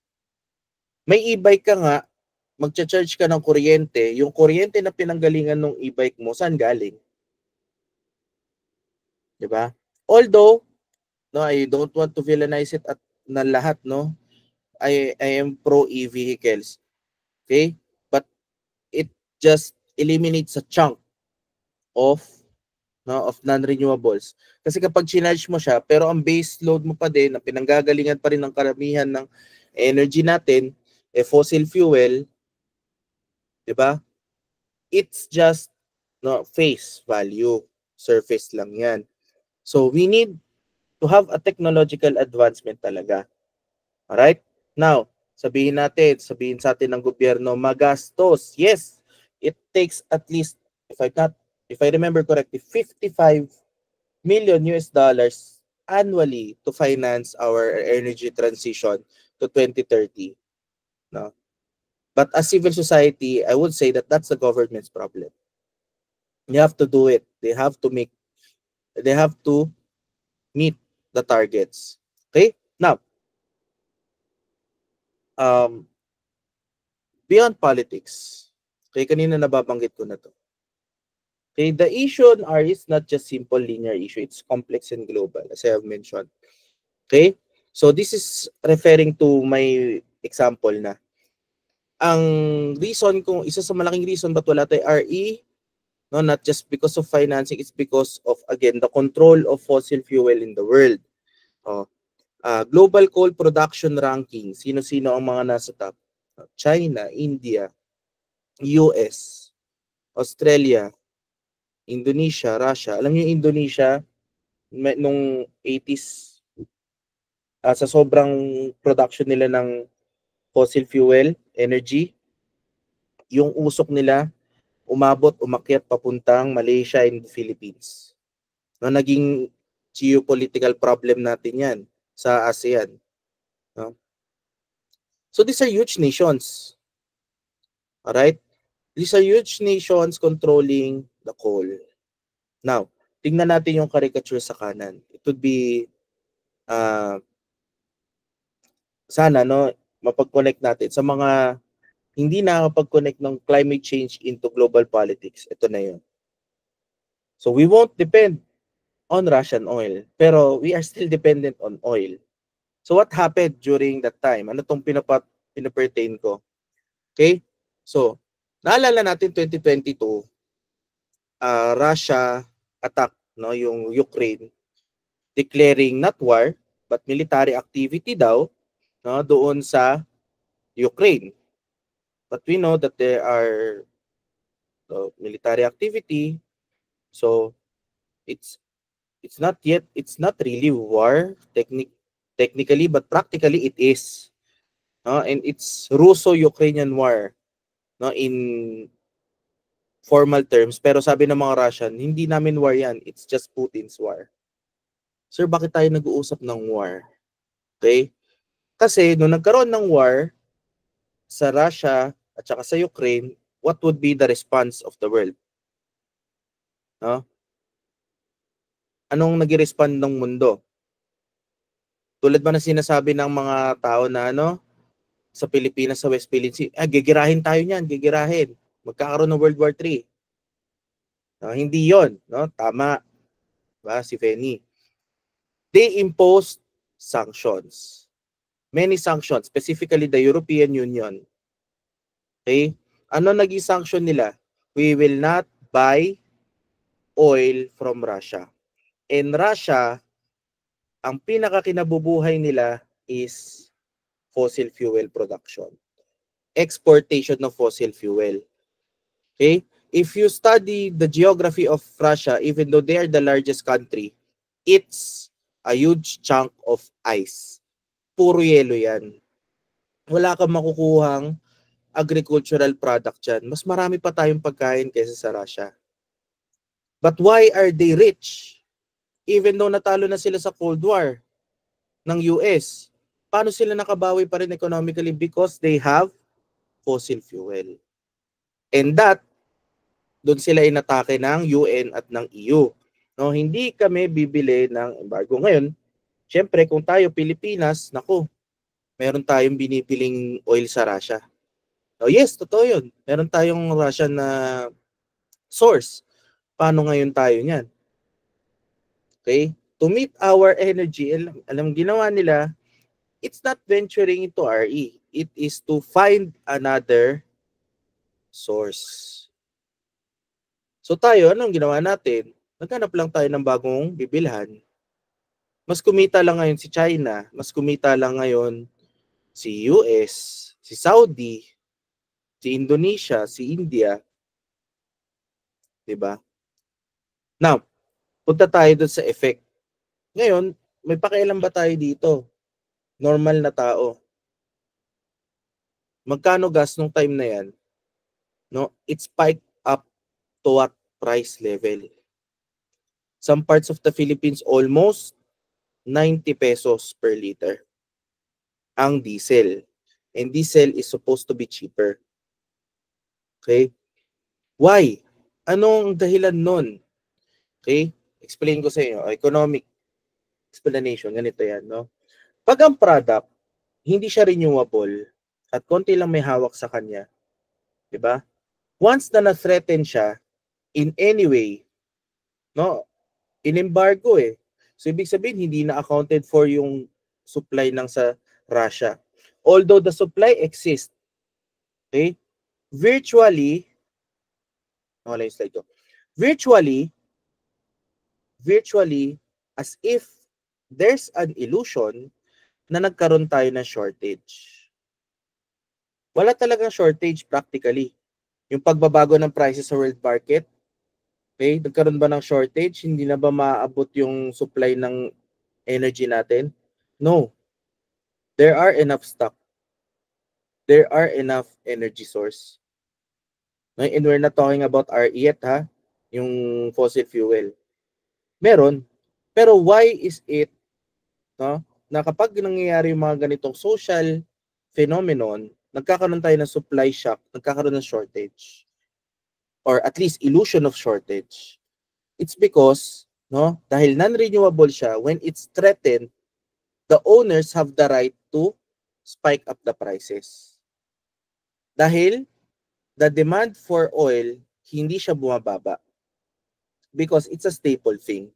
may e-bike ka nga, magcha-charge ka ng kuryente, yung kuryente na pinanggalingan ng e-bike mo, saan galing? Diba? Although, no, I don't want to villainize it at na lahat, no? I am pro e-vehicles. Okay? But it just eliminates a chunk of non-renewables. Kasi kapag chinarge mo siya, pero ang base load mo pa din, ang pinanggagalingan pa rin ng karamihan ng energy natin, fossil fuel, di ba? It's just face value. Surface lang yan. So we need to have a technological advancement talaga. Alright? Now, sabihin sa atin ng gobyerno, magastos. Yes, it takes at least, if I remember correctly, 55 million US dollars annually to finance our energy transition to 2030. No? But as civil society, I would say that that's the government's problem. You have to do it. They have to meet the targets. Okay? Now, beyond politics. Okay, kanina nababanggit ko na to. Okay, the issue on R is not just simple linear issue. It's complex and global, as I have mentioned. Okay, so this is referring to my example na ang reason kung isa sa malaking reason ba't wala tayo RE, no, not just because of financing, it's because of, again, the control of fossil fuel in the world. Global coal production ranking, sino-sino ang mga nasa top? China, India, US, Australia, Indonesia, Russia. Alam niyo Indonesia, nung 80s, sa sobrang production nila ng fossil fuel energy, yung usok nila umakyat papuntang Malaysia and the Philippines. No, naging geopolitical problem natin yan sa ASEAN. No? So these are huge nations. Alright? These are huge nations controlling the coal. Now, tingnan natin yung caricature sa kanan. It would be sana no mapag-connect natin sa mga hindi nakakapag-connect ng climate change into global politics. Ito na yun. So we won't depend on Russian oil, pero we are still dependent on oil. So what happened during that time? Ano tong pinapertain ko? Okay? So, naalala natin 2022, Russia attack, no, yung Ukraine, declaring not war but military activity daw, no, doon sa Ukraine. But we know that there are military activity, so it's not really war technically, but practically it is. And it's Russo-Ukrainian war, no, in formal terms, pero sabi ng mga Russian, hindi namin war yan, it's just Putin's war. Sir, bakit tayo nag-uusap ng war? Okay? Kasi nung nagkaroon ng war sa Russia at saka sa Ukraine, what would be the response of the world? No? Anong nag-respond ng mundo? Tulad ba na sinasabi ng mga tao na sa Pilipinas, sa West Philippine Sea, gigirahin tayo niyan, gigirahin. Magkakaroon ng World War III. No, hindi yon, no? Tama. Ba, si Feni. They imposed sanctions. Many sanctions, specifically the European Union. Okay? Ano naging sanction nila? We will not buy oil from Russia. In Russia, ang pinakakinabubuhay nila is fossil fuel production. Exportation of fossil fuel. Okay? If you study the geography of Russia, even though they are the largest country, it's a huge chunk of ice. Puro yelo yan. Wala kang makukuhang agricultural product dyan. Mas marami pa tayong pagkain kaysa sa Russia. But why are they rich? Even though natalo na sila sa Cold War ng US, paano sila nakabawi pa rin economically? Because they have fossil fuel. And that, doon sila inatake ng UN at ng EU. No, hindi kami bibili ng embargo ngayon. Siyempre, kung tayo Pilipinas, naku, meron tayong binibiling oil sa Russia. Oh, yes, totoo yun. Meron tayong Russian na source. Paano ngayon tayo niyan? Okay? To meet our energy, alam ginawa nila, it's not venturing into RE. It is to find another source. So tayo, anong ginawa natin? Naghanap lang tayo ng bagong bibilhan. Mas kumita lang ngayon si China, mas kumita lang ngayon si US, si Saudi, si Indonesia, si India. Diba? Now, punta tayo dun sa effect. Ngayon, may pakialam ba tayo dito? Normal na tao. Magkano gas nung time na yan? No, it spiked up to what price level? Some parts of the Philippines, almost 90 pesos per liter. Ang diesel. And diesel is supposed to be cheaper. Okay? Why? Anong dahilan nun? Okay? Explain ko sa inyo. Economic explanation. Ganito yan, no? Pag ang product, hindi siya renewable at konti lang may hawak sa kanya, Diba? Once na na-threaten siya in any way, no, in-embargo eh. So, ibig sabihin, hindi na accounted for yung supply ng sa Russia. Although the supply exists, okay, virtually, wala yung slide ko. Virtually, as if there's an illusion na nagkaroon tayo ng shortage. Wala talagang shortage practically. Yung pagbabago ng prices sa world market, okay, nagkaroon ba ng shortage? Hindi na ba maaabot yung supply ng energy natin? No. There are enough stock. There are enough energy source. And we're not talking about RE yet, ha? Yung fossil fuel. Meron. Pero why is it, no, na kapag nangyayari yung mga ganitong social phenomenon, nagkakaroon tayo ng supply shock, nagkakaroon ng shortage, or at least illusion of shortage? It's because, no, dahil non-renewable siya, when it's threatened, the owners have the right to spike up the prices. Dahil the demand for oil, hindi siya bumababa. Because it's a staple thing.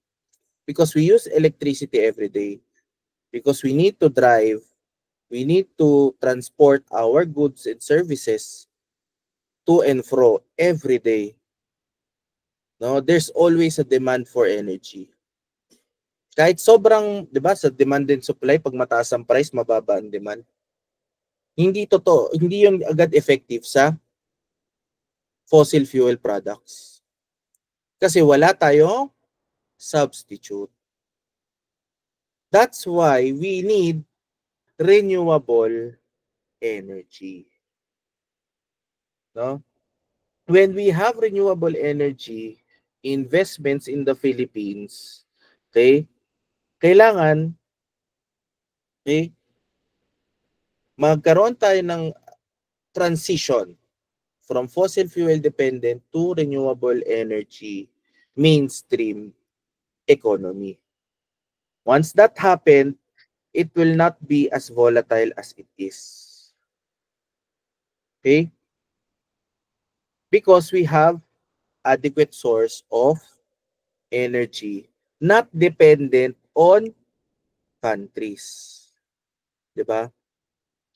Because we use electricity every day. Because we need to drive, we need to transport our goods and services to and fro every day. No, there's always a demand for energy. Kahit sobrang, 'di ba, sa demand and supply, pag mataas ang price, mababa ang demand. Hindi totoo, hindi 'yung agad effective sa fossil fuel products. Kasi wala tayong substitute. That's why we need renewable energy. No? When we have renewable energy investments in the Philippines, okay, kailangan, okay, magkaroon tayo ng transition from fossil fuel dependent to renewable energy mainstream economy. Once that happened, it will not be as volatile as it is. Okay? Because we have adequate source of energy, not dependent on countries. Diba?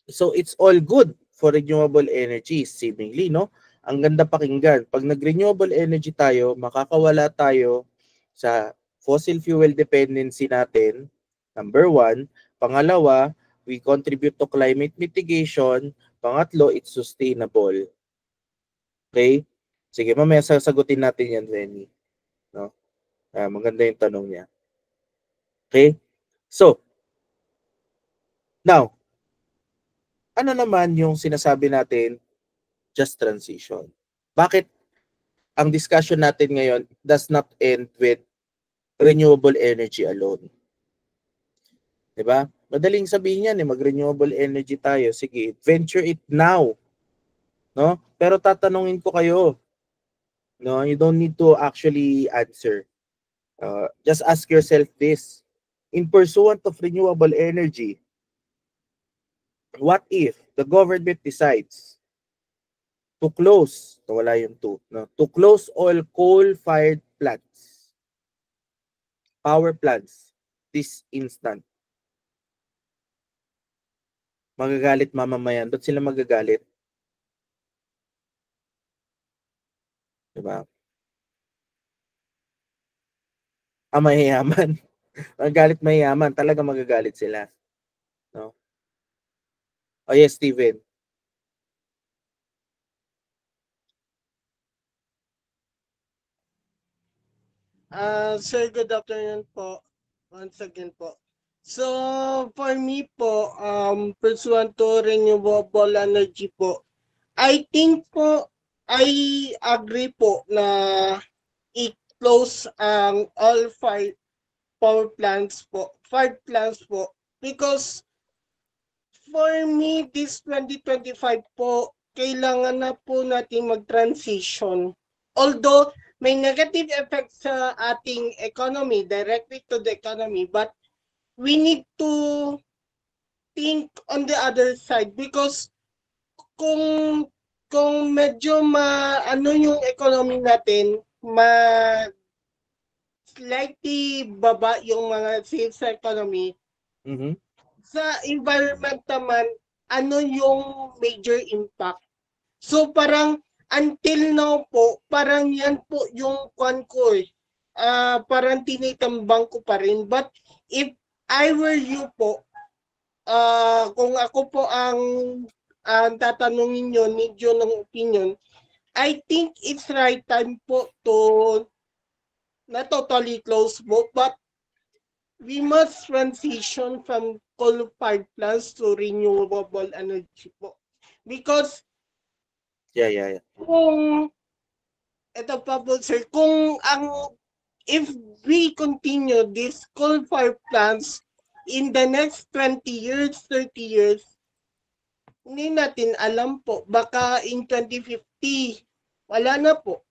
So it's all good for renewable energy, seemingly, no? Ang ganda pakinggan. Pag nag-renewable energy tayo, makakawala tayo sa fossil fuel dependency natin, number one. Pangalawa, we contribute to climate mitigation. Pangatlo, it's sustainable. Okay? Sige, mamaya sasagutin natin yan, Renny. No? Maganda yung tanong niya. Okay? So, now, ano naman yung sinasabi natin, just transition? Bakit ang discussion natin ngayon does not end with renewable energy alone? Diba? Madaling sabihin yan, mag-renewable energy tayo. Sige, venture it now. No? Pero tatanungin ko kayo, no? You don't need to actually answer. Just ask yourself this. In pursuant of renewable energy, what if the government decides to close, wala yung no? To close all coal-fired plants, power plants, this instant? Magagalit mamamayan. Ba't sila magagalit? Diba? Mayayaman. Magagalit mayayaman. Talaga magagalit sila. No? Oh yes, Steven. Sir, good afternoon po. Once again po. So, for me po, pursuant to renewable energy po, I think po, I agree po na i-close ang all five power plants po, because for me, this 2025 po, kailangan na po natin mag-transition. Although, may negative effect sa ating economy, directly to the economy, but we need to think on the other side because kung kung medyo ano yung economy natin, slightly baba yung mga sales sa economy, Mhm. sa environment naman, ano yung major impact? So parang until now po, parang yan po yung kwan ko eh. Parang tinitambang ko pa rin. But if I were you po, kung ako po ang tatanungin nyo, need nyo ng opinion, I think it's right time po to not totally close po, but we must transition from coal-fired plants to renewable energy po. Because Yeah. kung, ito pa po sir, if we continue these coal-fired plants in the next 20 years, 30 years, hindi natin alam po. Baka in 2050, wala na po.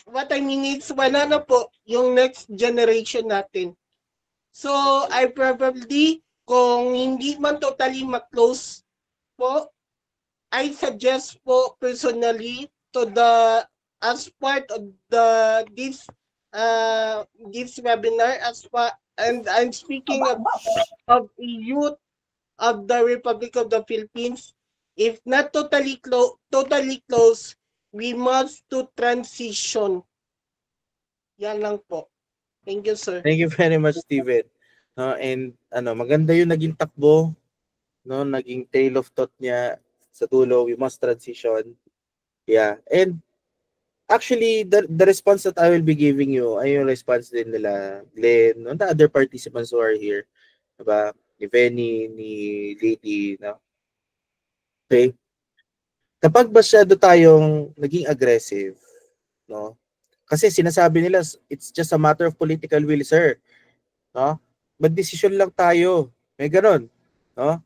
What I mean is, wala na po yung next generation natin. So, I probably, kung hindi man totally ma-close po, I suggest po personally to as part of this webinar, and I'm speaking of youth of the Republic of the Philippines, if not totally close, we must to transition. Yan lang po. Thank you, sir. Thank you very much, Steven. And maganda yung naging takbo, naging tail of thought niya sa dulo, we must transition. Yeah. And actually, the response that I will be giving you ay yung response din nila Glenn, and the other participants who are here. Diba? Ni Benny, ni Lady, no? Okay? Kapag masyado tayong naging aggressive, no? Kasi sinasabi nila, it's just a matter of political will, sir. No? Mag-decision lang tayo. May ganon. No?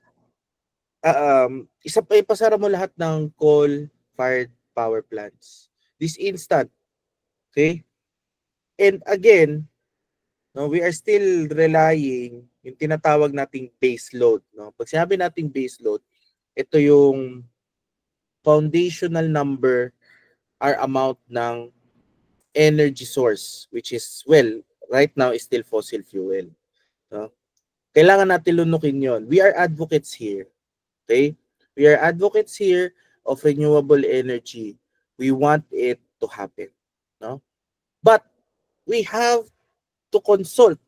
Ipasara mo lahat ng coal-fired power plants. This instant. Okay? And again, no, we are still relying yung tinatawag nating base load. No? Pag sinabi nating base load, ito yung foundational number or amount ng energy source, which is, well, right now is still fossil fuel. No? Kailangan natin lunukin yon. We are advocates here. Okay? We are advocates here of renewable energy. We want it to happen. No? But we have to consult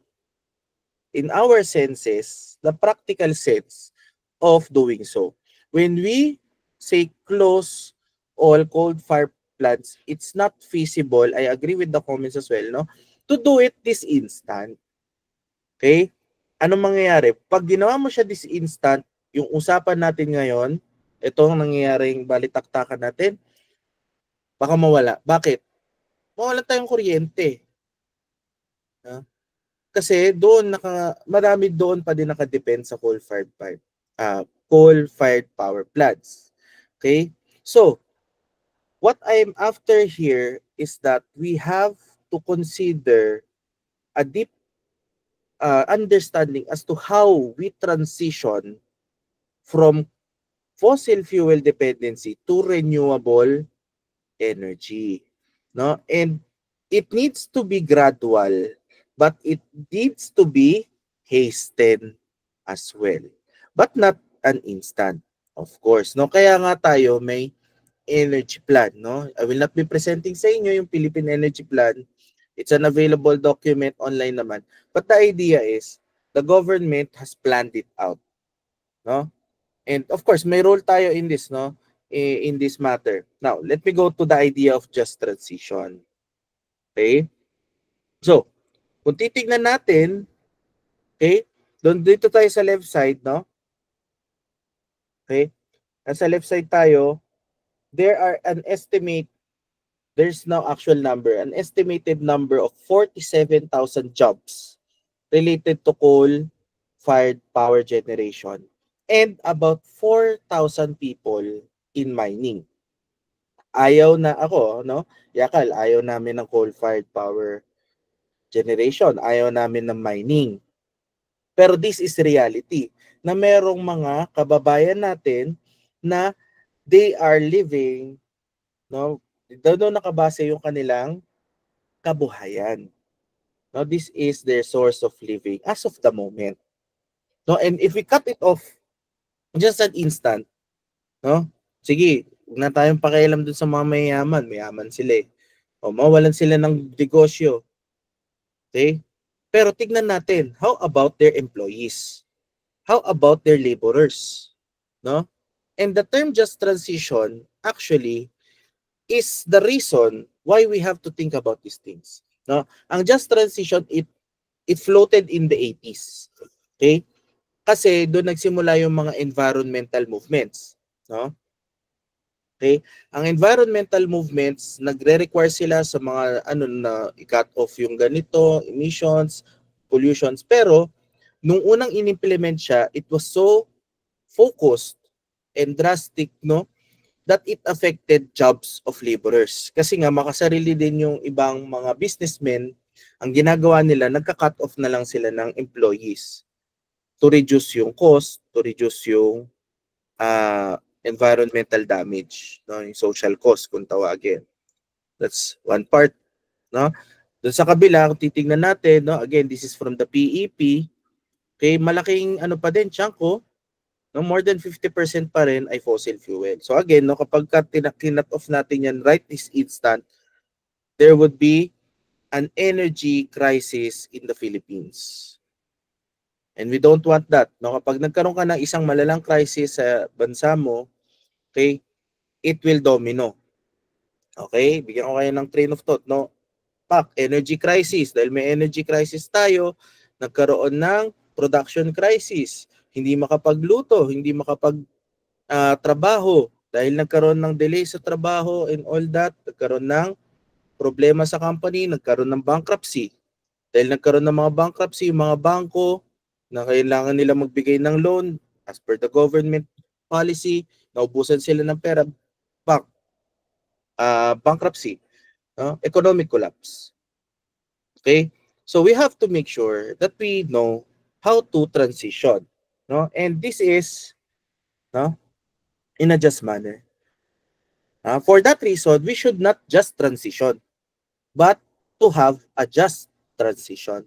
in our senses the practical sense of doing so. When we say close all coal-fired plants, it's not feasible. I agree with the comments as well, no? To do it this instant. Okay? Anong mangyayari? Pag ginawa mo siya this instant, yung usapan natin ngayon, itong nangyayaring balitaktakan natin, baka mawala. Bakit? Mawala tayong kuryente. Kasi doon marami doon pa din nakadepend sa coal-fired power plants. Okay? So, what I'm after here is that we have to consider a deep understanding as to how we transition from fossil fuel dependency to renewable energy. No? And it needs to be gradual, but it needs to be hastened as well. But not an instant, of course. No? Kaya nga tayo may energy plan. No? I will not be presenting sa inyo yung Philippine Energy Plan. It's an available document online naman. But the idea is, the government has planned it out. No? And of course, may role tayo in this, no? In this matter. Now, let me go to the idea of just transition. Okay? So, kung titignan natin, okay, dito tayo sa left side, no? Okay? Nasa left side tayo, there's no actual number, an estimated number of 47,000 jobs related to coal-fired power generation and about 4,000 people in mining. Ayaw na ako, no? Yakal, ayaw namin ng coal-fired power generation. Ayaw namin ng mining. Pero this is reality na merong mga kababayan natin na they are living, no, doon nakabase yung kanilang kabuhayan. No, this is their source of living as of the moment. No, and if we cut it off just an instant, no, sige, huwag na tayong pakialam dun sa mga mayaman. Mayaman sila eh. O, mawalan sila ng negosyo. Okay? Pero tignan natin, how about their employees? How about their laborers? No? And the term just transition actually is the reason why we have to think about these things. No? Ang just transition, it floated in the 80s. Okay? Kasi doon nagsimula yung mga environmental movements. No? Okay? Ang environmental movements, nagre-require sila sa mga na i-cut off yung ganito, emissions, pollutions. Pero nung unang inimplement siya, it was so focused and drastic, no, that it affected jobs of laborers. Kasi nga makasarili din yung ibang mga businessmen, ang ginagawa nila, nagka-cut off na lang sila ng employees to reduce yung cost, to reduce yung environmental damage, no, yung social cost kung tawagin. That's one part, no. Doon sa kabila, kung titingnan natin, no, again, this is from the PEP. Okay, malaking pa din chunk, no, more than 50% pa rin ay fossil fuel. So again, no, kapag kinat off natin yan right this instant, there would be an energy crisis in the Philippines. And we don't want that. No? Kapag nagkaroon ka ng isang malalang crisis sa bansa mo, okay, it will domino. Okay, bigyan ko kayo ng train of thought. No? Energy crisis. Dahil may energy crisis tayo, nagkaroon ng production crisis. Hindi makapagluto, hindi makapag-trabaho. Dahil nagkaroon ng delay sa trabaho and all that, nagkaroon ng problema sa company, nagkaroon ng bankruptcy. Dahil nagkaroon ng mga bankruptcy, yung mga bangko, na kailangan nila magbigay ng loan as per the government policy, naubusan sila ng pera, bankruptcy, economic collapse. Okay? So we have to make sure that we know how to transition, no? And this is, no, in a just manner. For that reason, we should not just transition, but to have a just transition.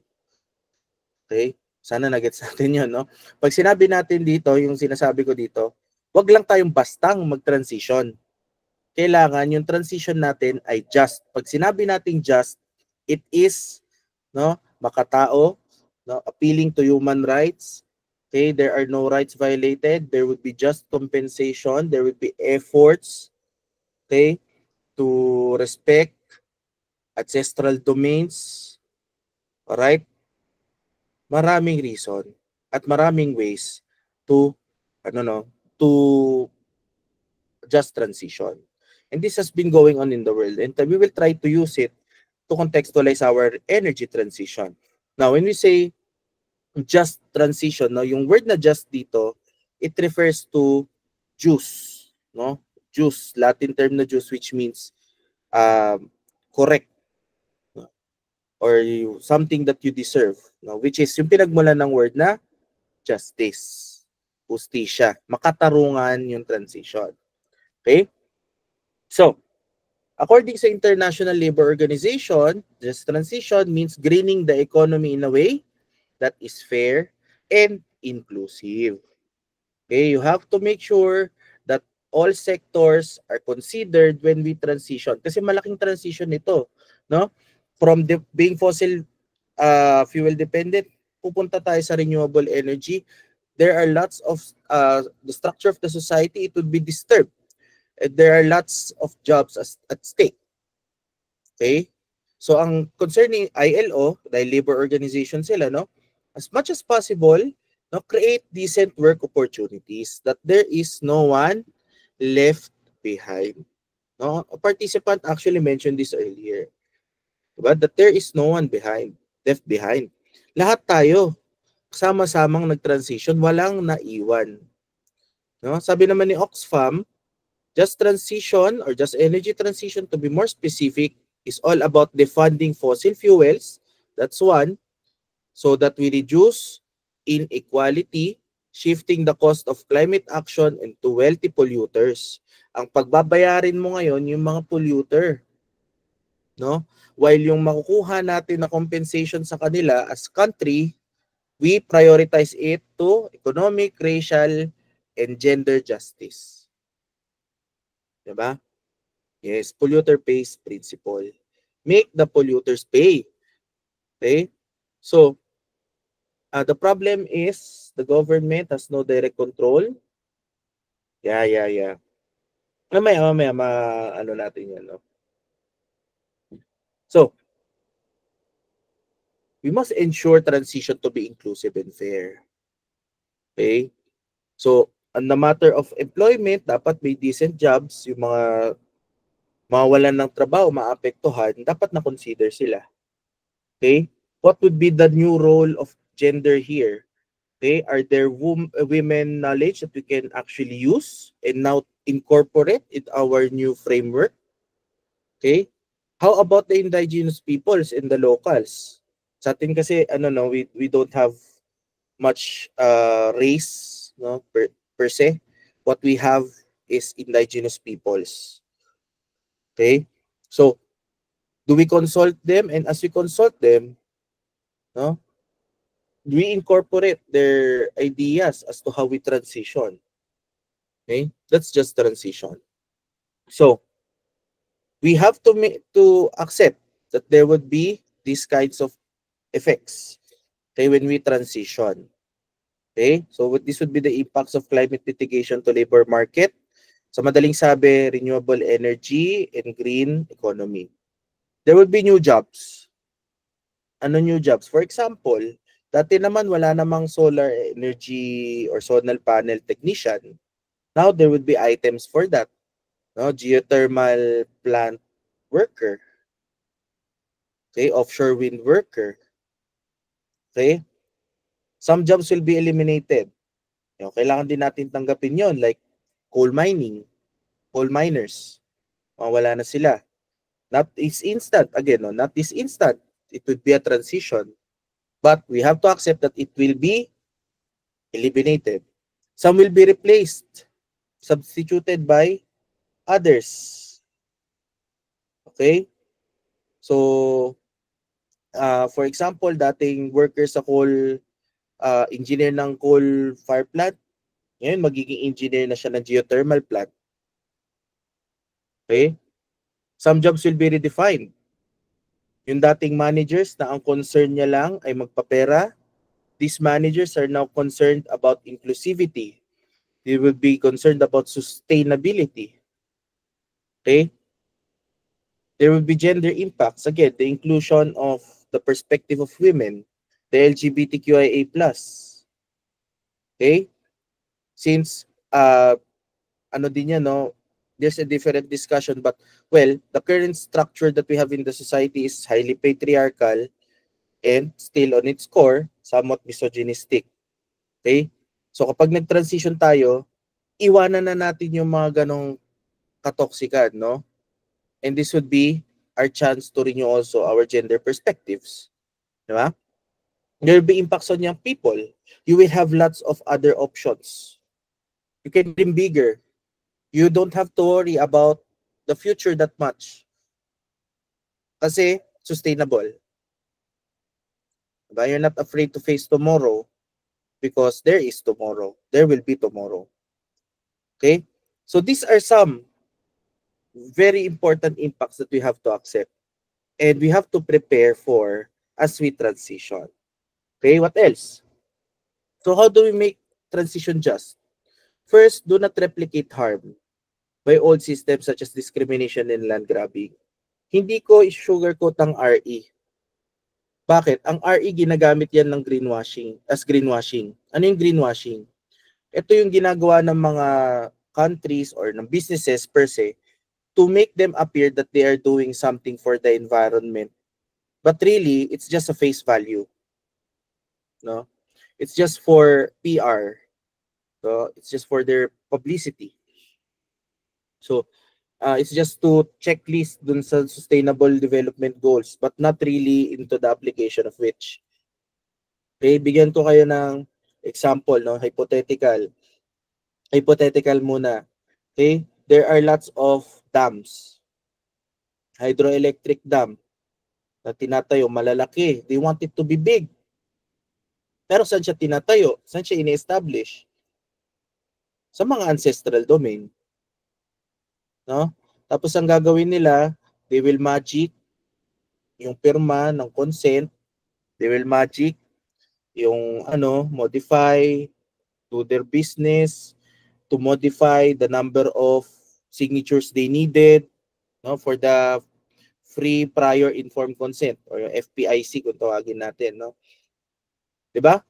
Okay? Sana nagets natin yun, no? Pag sinabi natin dito, yung sinasabi ko dito, wag lang tayong bastang mag-transition. Kailangan yung transition natin ay just. Pag sinabi natin just, it is, no, makatao, no, appealing to human rights. Okay, there are no rights violated. There would be just compensation. There would be efforts, okay, to respect ancestral domains. Alright? Maraming reason at maraming ways to to just transition. And this has been going on in the world, and we will try to use it to contextualize our energy transition. Now, when we say just transition, no, yung word na just dito, it refers to juice, no? Juice, Latin term na juice, which means correct, or something that you deserve, no? Which is yung pinagmulan ng word na justice, justisya, makatarungan yung transition. Okay? So, according sa International Labor Organization, just transition means greening the economy in a way that is fair and inclusive. Okay, you have to make sure that all sectors are considered when we transition. Kasi malaking transition ito, no? From being fossil fuel dependent, pupunta tayo sa renewable energy. There are lots of the structure of the society, it would be disturbed. There are lots of jobs at stake. Okay? So ang concern ni ILO, dahil labor organization sila, no, as much as possible, no, create decent work opportunities, that there is no one left behind. No, a participant actually mentioned this earlier. Diba? That there is no one left behind. Lahat tayo sama-samang nag-transition, walang naiwan. No? Sabi naman ni Oxfam, just transition or just energy transition, to be more specific, is all about defunding fossil fuels. That's one. So that we reduce inequality shifting the cost of climate action into wealthy polluters. Ang pagbabayarin mo ngayon yung mga polluter, no? While yung makukuha natin na compensation sa kanila as country, we prioritize it to economic, racial, and gender justice. Diba? Yes, polluter pays principle. Make the polluters pay. Okay? So, the problem is the government has no direct control. Yeah. Mamaya, ano natin yan, no? So, we must ensure transition to be inclusive and fair. Okay? So, on the matter of employment, dapat may decent jobs, yung mga mawalan ng trabaho, maapektuhan, dapat na-consider sila. Okay? What would be the new role of gender here? Okay? Are there women knowledge that we can actually use and now incorporate in our new framework? Okay? How about the indigenous peoples and the locals? Sa atin kasi, we don't have much race, no, per se. What we have is indigenous peoples. Okay? So, do we consult them? And as we consult them, no, we incorporate their ideas as to how we transition. Okay? That's just transition. So, we have to accept that there would be these kinds of effects, okay, when we transition. Okay? So, this would be the impacts of climate mitigation to labor market. Sa madaling sabi, renewable energy and green economy. There would be new jobs. Ano new jobs? For example, dati naman wala namang solar energy or solar panel technician. Now there would be items for that. No, geothermal plant worker. Okay, offshore wind worker. Okay? Some jobs will be eliminated. Kailangan din natin tanggapin yon, like coal mining, coal miners. Wala na sila. Not this instant, again, no, not this instant. It would be a transition. But we have to accept that it will be eliminated. Some will be replaced, substituted by others. Okay? So, for example, dating workers sa coal, engineer ng coal fire plant, ngayon magiging engineer na siya ng geothermal plant. Okay? Some jobs will be redefined. Yung dating managers na ang concern niya lang ay magpapera, these managers are now concerned about inclusivity. They will be concerned about sustainability. Okay? There will be gender impacts. Again, the inclusion of the perspective of women, the LGBTQIA+. Okay? Since, ano din yan, no? There's a different discussion, but, well, the current structure that we have in the society is highly patriarchal and still on its core, somewhat misogynistic. Okay? So, kapag nag-transition tayo, iwanan na natin yung mga ganong katoksikan, no? And this would be our chance to renew also our gender perspectives. Diba? There will be impacts on young people. You will have lots of other options. You can dream bigger. You don't have to worry about the future that much. Kasi sustainable. Diba? You're not afraid to face tomorrow because there is tomorrow. There will be tomorrow. Okay? So these are some very important impacts that we have to accept. And we have to prepare for as we transition. Okay, what else? So how do we make transition just? First, do not replicate harm by old systems such as discrimination and land grabbing. Hindi ko i-sugarcoat ang RE. Bakit? Ang RE ginagamit yan ng greenwashing, as greenwashing. Ano yung greenwashing? Ito yung ginagawa ng mga countries or ng businesses per se to make them appear that they are doing something for the environment. But really, it's just a face value. No? It's just for PR. So it's just for their publicity. So it's just to checklist dun sa sustainable development goals but not really into the application of which. Okay, bigyan ko kayo ng Example, no, hypothetical muna. Okay, there are lots of dams, hydroelectric dam na tinatayo, malalaki. They want it to be big. Pero saan siya tinatayo? Saan siya ini-establish? Sa mga ancestral domain. No? Tapos ang gagawin nila, they will magic yung pirma ng consent, they will magic yung modify, do their business, to modify the number of signatures they needed, no, for the free prior informed consent or yung FPIC kung tawagin natin, no. 'Di ba?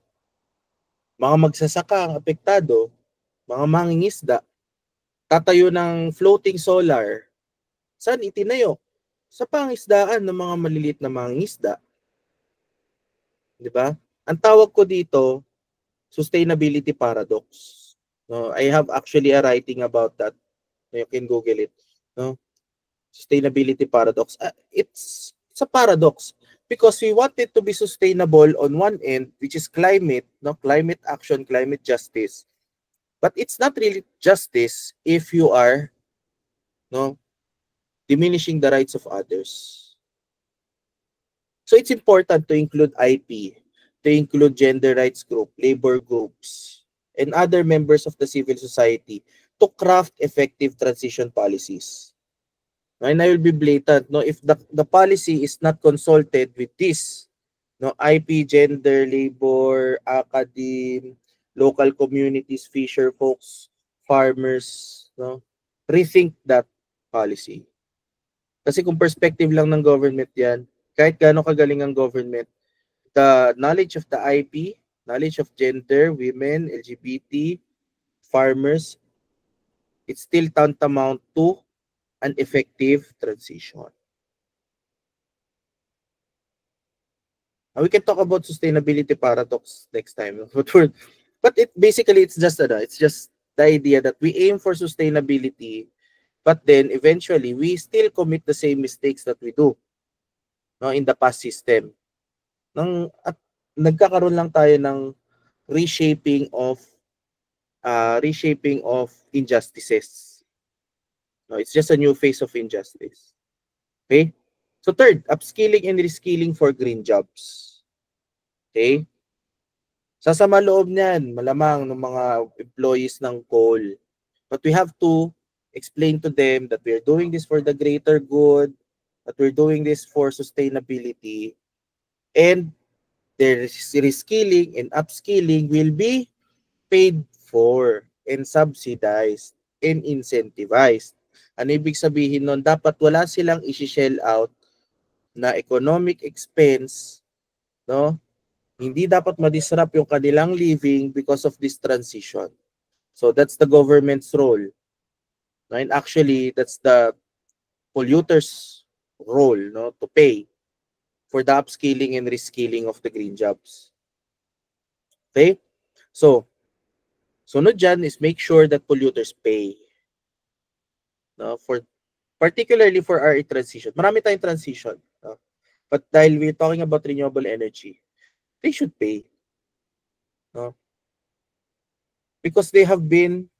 Mga magsasaka ang apektado, mga mangingisda, tatayo ng floating solar. Saan itinayo? Sa pangisdaan ng mga maliliit na mangingisda. 'Di ba? Ang tawag ko dito, sustainability paradox. No, I have actually a writing about that. You can Google it. No? Sustainability paradox. It's a paradox because we want it to be sustainable on one end, which is climate, no, climate action, climate justice. But it's not really justice if you are, no, diminishing the rights of others. So it's important to include IP, to include gender rights group, labor groups, and other members of the civil society to craft effective transition policies. And I will be blatant, no, if the policy is not consulted with this, no, IP, gender, labor, academe, local communities, fisher folks, farmers, no, rethink that policy. Kasi kung perspective lang ng government yan, kahit gaano kagaling ang government, the knowledge of the IP, knowledge of gender, women, LGBT, farmers, it's still tantamount to an effective transition. We can talk about sustainability paradox next time. But it's just the idea that we aim for sustainability, but then eventually we still commit the same mistakes that we do, no, in the past system. At nagkakaroon lang tayo ng reshaping of injustices. No, it's just a new phase of injustice. Okay? So third, upskilling and reskilling for green jobs. Okay? Sasama loob niyan, malamang ng mga employees ng coal. But we have to explain to them that we are doing this for the greater good, that we're doing this for sustainability, and their reskilling and upskilling will be paid for and subsidized and incentivized. Ano ibig sabihin nun? Dapat wala silang isi-shell out na economic expense, no? Hindi dapat ma-disrupt yung kanilang living because of this transition. So that's the government's role. No? And actually, that's the polluter's role, no, to pay for the upskilling and reskilling of the green jobs. Okay? So, sunod dyan is make sure that polluters pay. No? Particularly for our transition. Marami tayong transition. No? But dahil we're talking about renewable energy, they should pay. No? Because they have been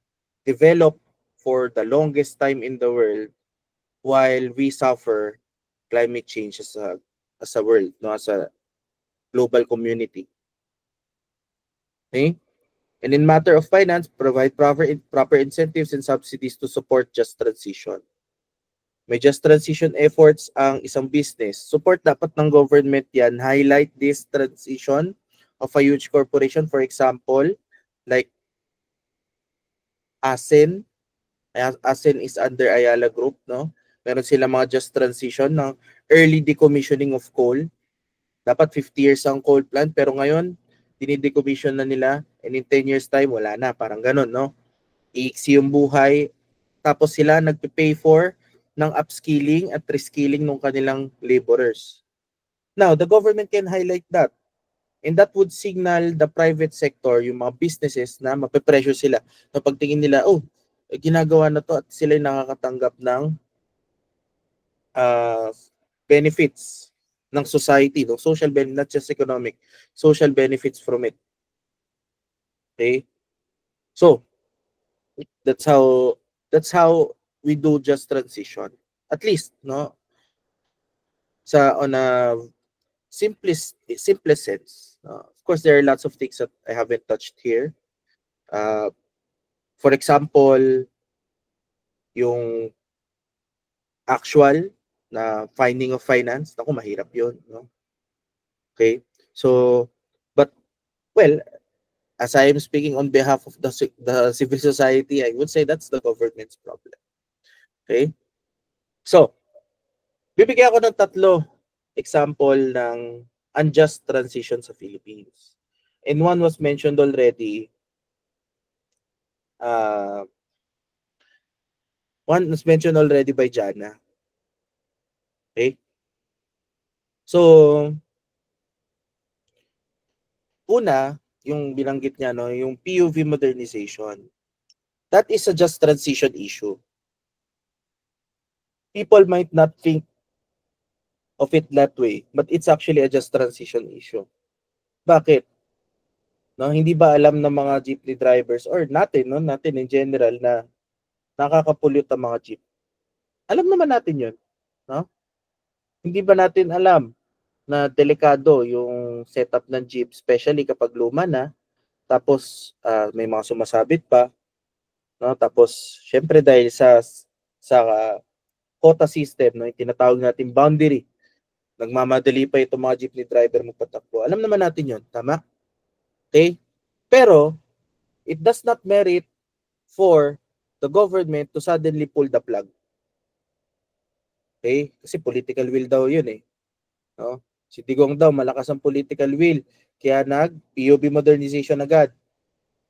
developed for the longest time in the world while we suffer climate change as a world, no, as a global community. Okay? And in matter of finance, provide proper incentives and subsidies to support just transition. May just transition efforts ang isang business. Support dapat ng government yan. Highlight this transition of a huge corporation. For example, like ASEN. ASEN is under Ayala Group, no? Meron sila mga just transition ng early decommissioning of coal. Dapat 50 years ang coal plant, pero ngayon, dinidecommission na nila, and in 10 years time, wala na. Parang ganun, no? Iiksi yung buhay. Tapos sila nagpe-pay for ng upskilling at reskilling ng kanilang laborers. Now, the government can highlight that. And that would signal the private sector, yung mga businesses na mape-pressure sila. Na pagtingin nila, oh, ginagawa na to at sila nakakatanggap ng benefits ng society, no? Social benefits, not just economic, social benefits from it. Okay? So, that's how we do just transition. At least, no? On a simplest sense. Of course, there are lots of things that I haven't touched here. For example, yung actual na finding of finance, naku, mahirap yun, no? Okay? So, but, well, as I am speaking on behalf of the civil society, I would say that's the government's problem. Okay? So, bibigyan ako ng 3 example ng unjust transition sa Philippines. And one was mentioned already. One was mentioned already by Jana. Okay? So, una, yung binanggit niya, no, yung PUV modernization. That is a just transition issue. People might not think of it that way, but it's actually a just transition issue. Bakit? No, hindi ba alam ng mga jeepney drivers or natin, no, natin in general na nakaka-pollute ang mga jeep? Alam naman natin 'yun, no? Hindi ba natin alam na delikado yung setup ng jeep, especially kapag luma na, tapos may mga sumasabit pa, no? Tapos syempre dahil sa quota system, no, yung tinatawag natin boundary, nagmamadali pa itong mga jeepney driver magpatakbo. Alam naman natin 'yon, tama? Okay? Pero it does not merit for the government to suddenly pull the plug. Okay? Kasi political will daw 'yun eh. No? Si Digong daw malakas ang political will, kaya PUV modernization agad.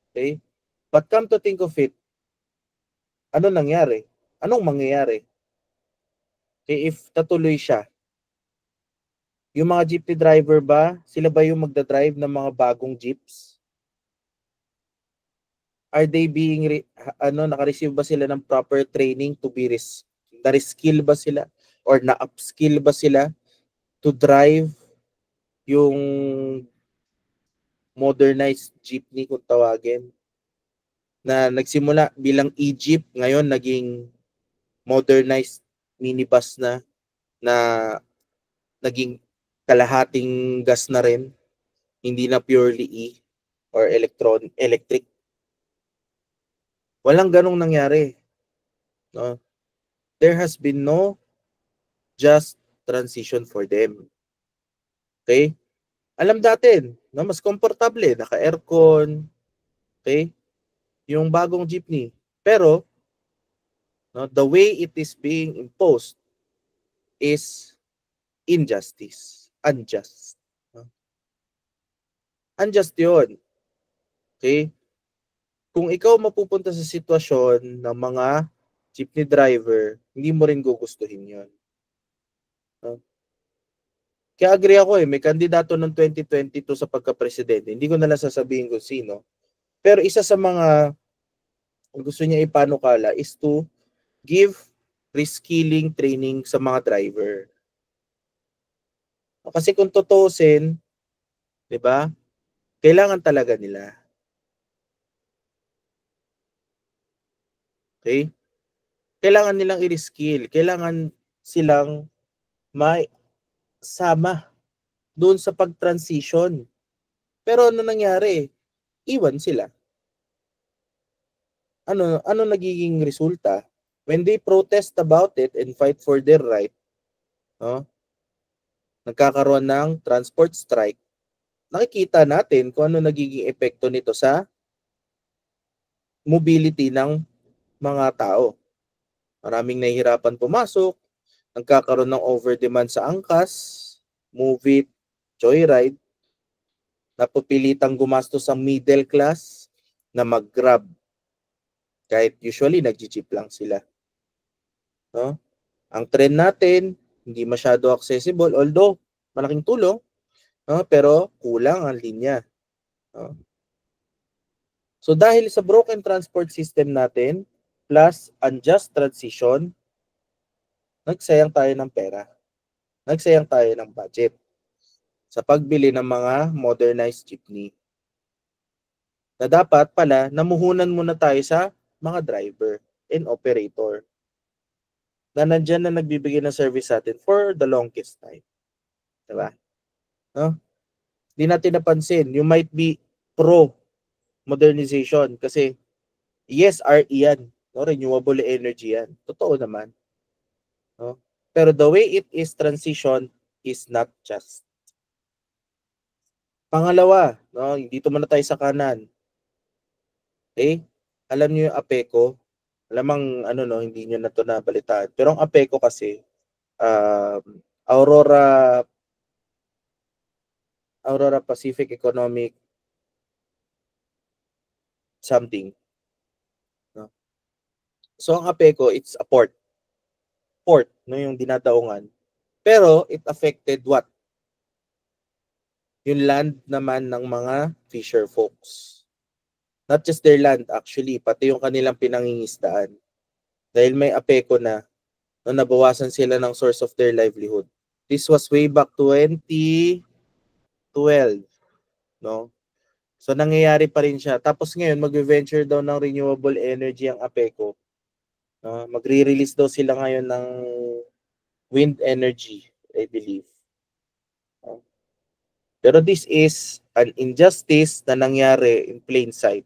Okay? But come to think of it, ano nangyari? Anong mangyayari? Okay, if tatuloy siya, yung mga jeepney driver ba, sila ba yung magdadrive ng mga bagong jeeps? Are they being naka-receive ba sila ng proper training to be na-reskill ba sila or na-upskill ba sila to drive yung modernized jeepney kung tawagin, na nagsimula bilang e-jeep, ngayon naging modernized minibus na naging kalahating gas na rin, hindi na purely E or electric. Walang ganong nangyari. No? There has been no just transition for them. Okay? Alam natin, no, mas komportable, naka-aircon, okay? Yung bagong jeepney. Pero, no, the way it is being imposed is injustice. Unjust. No? Unjust yun. Okay? Kung ikaw mapupunta sa sitwasyon ng mga jeepney driver, hindi mo rin gugustuhin yun. No? Kaya agree ako may kandidato ng 2022 sa pagka-presidente. Hindi ko na lang sasabihin kung sino. Pero isa sa mga gusto niya ipanukala is to give reskilling training sa mga driver. Kasi kung tutuusin, 'di ba? Kailangan talaga nila. Okay? Kailangan nilang i-reskill, kailangan silang may sama doon sa pag-transition. Pero ano nangyari? Iwan sila. Ano nagiging resulta? When they protest about it and fight for their right, no? Nagkakaroon ng transport strike. Nakikita natin kung ano nagiging epekto nito sa mobility ng mga tao. Maraming nahihirapan pumasok, nagkakaroon ng overdemand sa angkas, Move It, Joyride, napupilitang gumastos ang middle class na mag-grab. Kahit usually nag-jeep lang sila. No? Ang trend natin, hindi masyado accessible, although malaking tulong, no? Pero kulang ang linya. No? So dahil sa broken transport system natin, plus unjust transition, nagsayang tayo ng pera. Nagsayang tayo ng budget sa pagbili ng mga modernized jeepney. Na dapat pala, namuhunan muna tayo sa mga driver and operator na nandyan na nagbibigay ng service sa atin for the longest time. Diba? No? Hindi natin napansin. You might be pro-modernization kasi yes, RE yan. No? Renewable energy yan. Totoo naman. No? Pero the way it is transition is not just. Pangalawa, no? Dito muna tayo sa kanan. Okay? Alam niyo yung APECO, alamang hindi niyo na to nabalitaan. Pero ang APECO kasi, Aurora Pacific Economic something. No? So ang APECO, it's a port, no, yung dinadaungan. Pero it affected what? Yung land naman ng mga fisher folks. Not just their land actually, pati yung kanilang pinangingisdaan. Dahil may APECO na, no, nabawasan sila ng source of their livelihood. This was way back 2012, no? So nangyayari pa rin siya. Tapos ngayon magve-venture daw ng renewable energy ang APECO. No? Magre-release daw sila ngayon ng wind energy, I believe. No? Pero this is an injustice na nangyari in plain sight.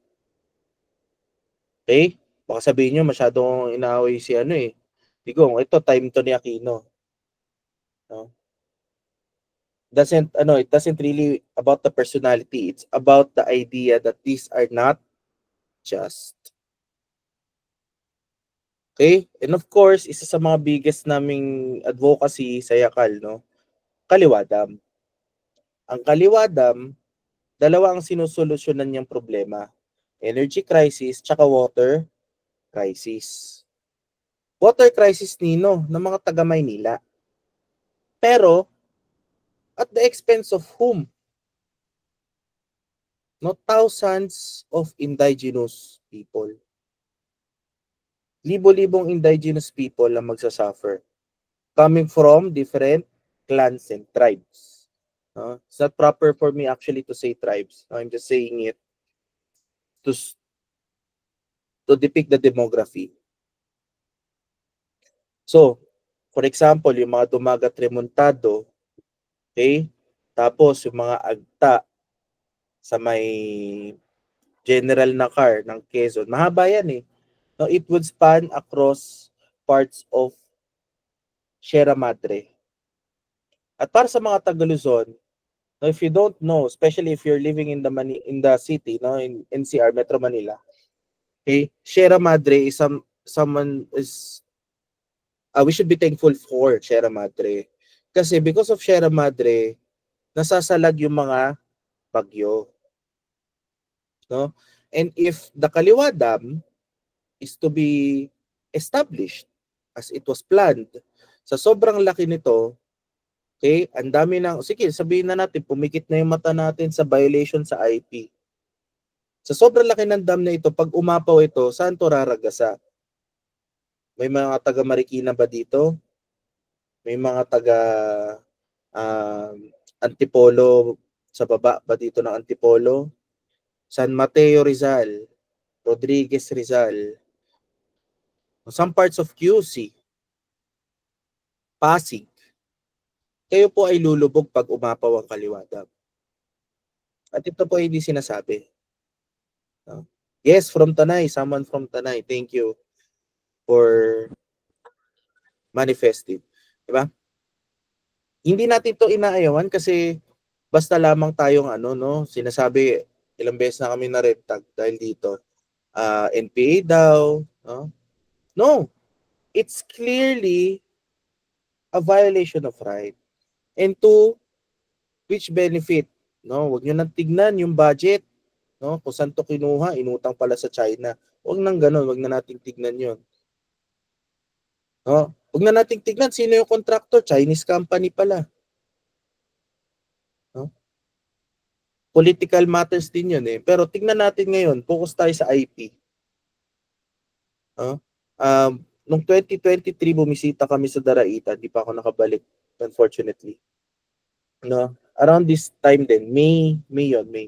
Okay? Baka sabihin nyo, masyadong inaaway si Digong, ito, time to ni Aquino. No? It doesn't really about the personality. It's about the idea that these are not just. Okay? And of course, isa sa mga biggest naming advocacy sa Yakal, no? Kaliwa Dam. Ang Kaliwa Dam, dalawa ang sinusolusyonan niyang problema. Energy crisis, tsaka water crisis. Water crisis ng mga taga Maynila. Pero, at the expense of whom? No, thousands of indigenous people. Libo-libong indigenous people ang magsasuffer. Coming from different clans and tribes. It's not proper for me actually to say tribes. I'm just saying it to depict the demography. So, for example, yung mga Dumagat Remontado, okay? Tapos yung mga Agta sa may General Nakar ng Quezon. Mahaba yan eh. No, it would span across parts of Sierra Madre. At para sa mga taga Luzon, no, if you don't know, especially if you're living in the city, no, in NCR, Metro Manila, okay, Sierra Madre is we should be thankful for Sierra Madre. Kasi because of Sierra Madre, nasasalag yung mga bagyo. No? And if the Kaliwa Dam is to be established as it was planned, sa sobrang laki nito, okay, ang dami sige, sabihin na natin, pumikit na yung mata natin sa violation sa IP. Sa sobrang laki ng dam na ito, pag umapaw ito, saan to raragasa? May mga taga Marikina ba dito? May mga taga Antipolo sa baba ba dito ng Antipolo? San Mateo Rizal, Rodriguez Rizal, some parts of QC, Pasig. Kayo po ay lulubog pag umapaw ang Kaliwa Dam. At ito po ay hindi sinasabi. Yes, from Tanay, someone from Tanay. Thank you for manifesting. Diba? Hindi natin to inaayawan kasi basta lamang tayong sinasabi, ilang beses na kami na red tag dahil dito. NPA daw. No. It's clearly a violation of right. And to which benefit? No, wag niyo nang tignan yung budget. No, kung saan to kinuha, inutang pala sa China. Wag nang ganoon, wag na nating tignan 'yon. No, wag na nating tignan sino yung contractor, Chinese company pala. No? Political matters din 'yon eh. Pero tignan natin ngayon, focus tayo sa IP. Nung 2023 bumisita kami sa Daraita, di pa ako nakabalik unfortunately. No, around this time din, May.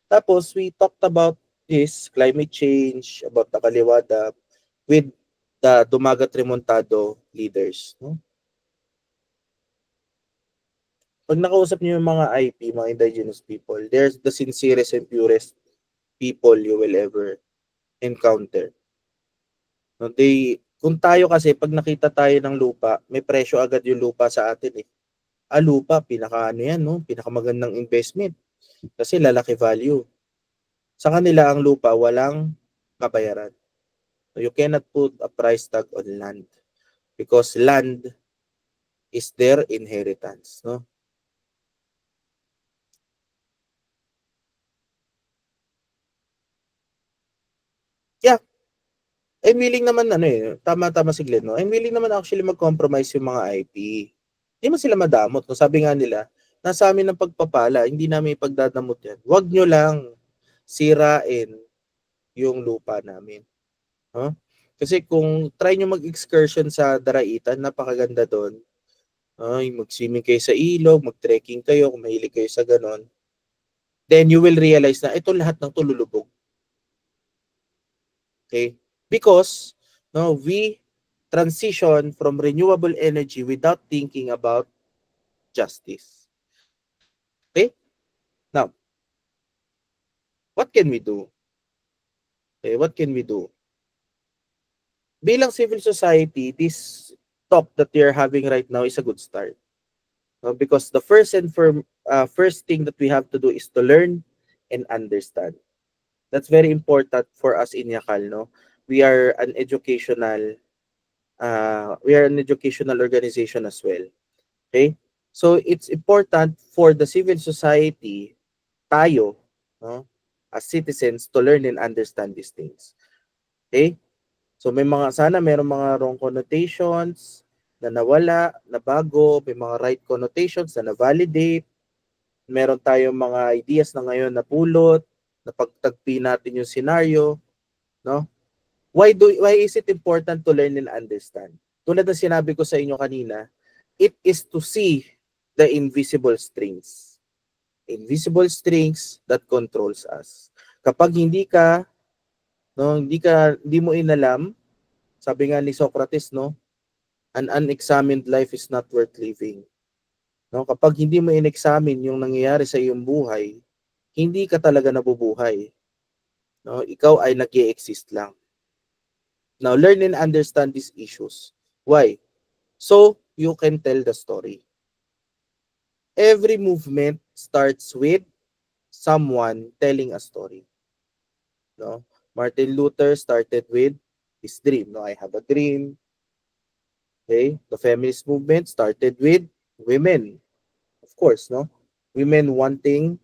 Tapos we talked about this climate change, about the Kaliwada, with the Dumagat Remontado leaders. No? Pag nakausap niyo yung mga IP, mga indigenous people, they're the sincerest and purest people you will ever encounter. No, kung tayo kasi, pag nakita tayo ng lupa, may presyo agad yung lupa sa atin eh. Lupa, pinaka yan, no? Pinakamagandang investment. Kasi lalaki value. Sa kanila, ang lupa, walang kabayaran. So you cannot put a price tag on land because land is their inheritance, no? Yeah. I'm willing naman, tama si Glenn, no? I'm willing naman actually mag-compromise yung mga IP. Hindi man sila madamot. No? Sabi nga nila, nasa amin ng pagpapala, hindi namin ipagdadamot yan. Huwag nyo lang sirain yung lupa namin. Huh? Kasi kung try nyo mag-excursion sa Daraitan, napakaganda doon. Mag-swimming kayo sa ilog, mag-trekking kayo, kung mahilig kayo sa ganon. Then you will realize na ito lahat ng tululubog. Okay? Because we transition from renewable energy without thinking about justice. Okay? Now, what can we do? Okay, what can we do? Bilang civil society, this talk that we are having right now is a good start. Because the first thing that we have to do is to learn and understand. That's very important for us in Yakal, no? We are an educational organization as well. Okay? So it's important for the civil society, tayo, no, as citizens, to learn and understand these things. Okay? So sana merong mga wrong connotations na nawala, na bago, may mga right connotations na na-validate. Meron tayong mga ideas na ngayon na pulot, na pagtagpi natin yung scenario, no? Why is it important to learn and understand? Tulad ng sinabi ko sa inyo kanina, it is to see the invisible strings. Invisible strings that controls us. Kapag hindi mo inalam, sabi nga ni Socrates, no, an unexamined life is not worth living. No, kapag hindi mo in-examine yung nangyayari sa iyong buhay, hindi ka talaga nabubuhay. No, ikaw ay nag-i-exist lang. Now, learn and understand these issues. Why? So, you can tell the story. Every movement starts with someone telling a story. No? Martin Luther started with his dream. No, I have a dream. Okay? The feminist movement started with women. Of course, no? Women wanting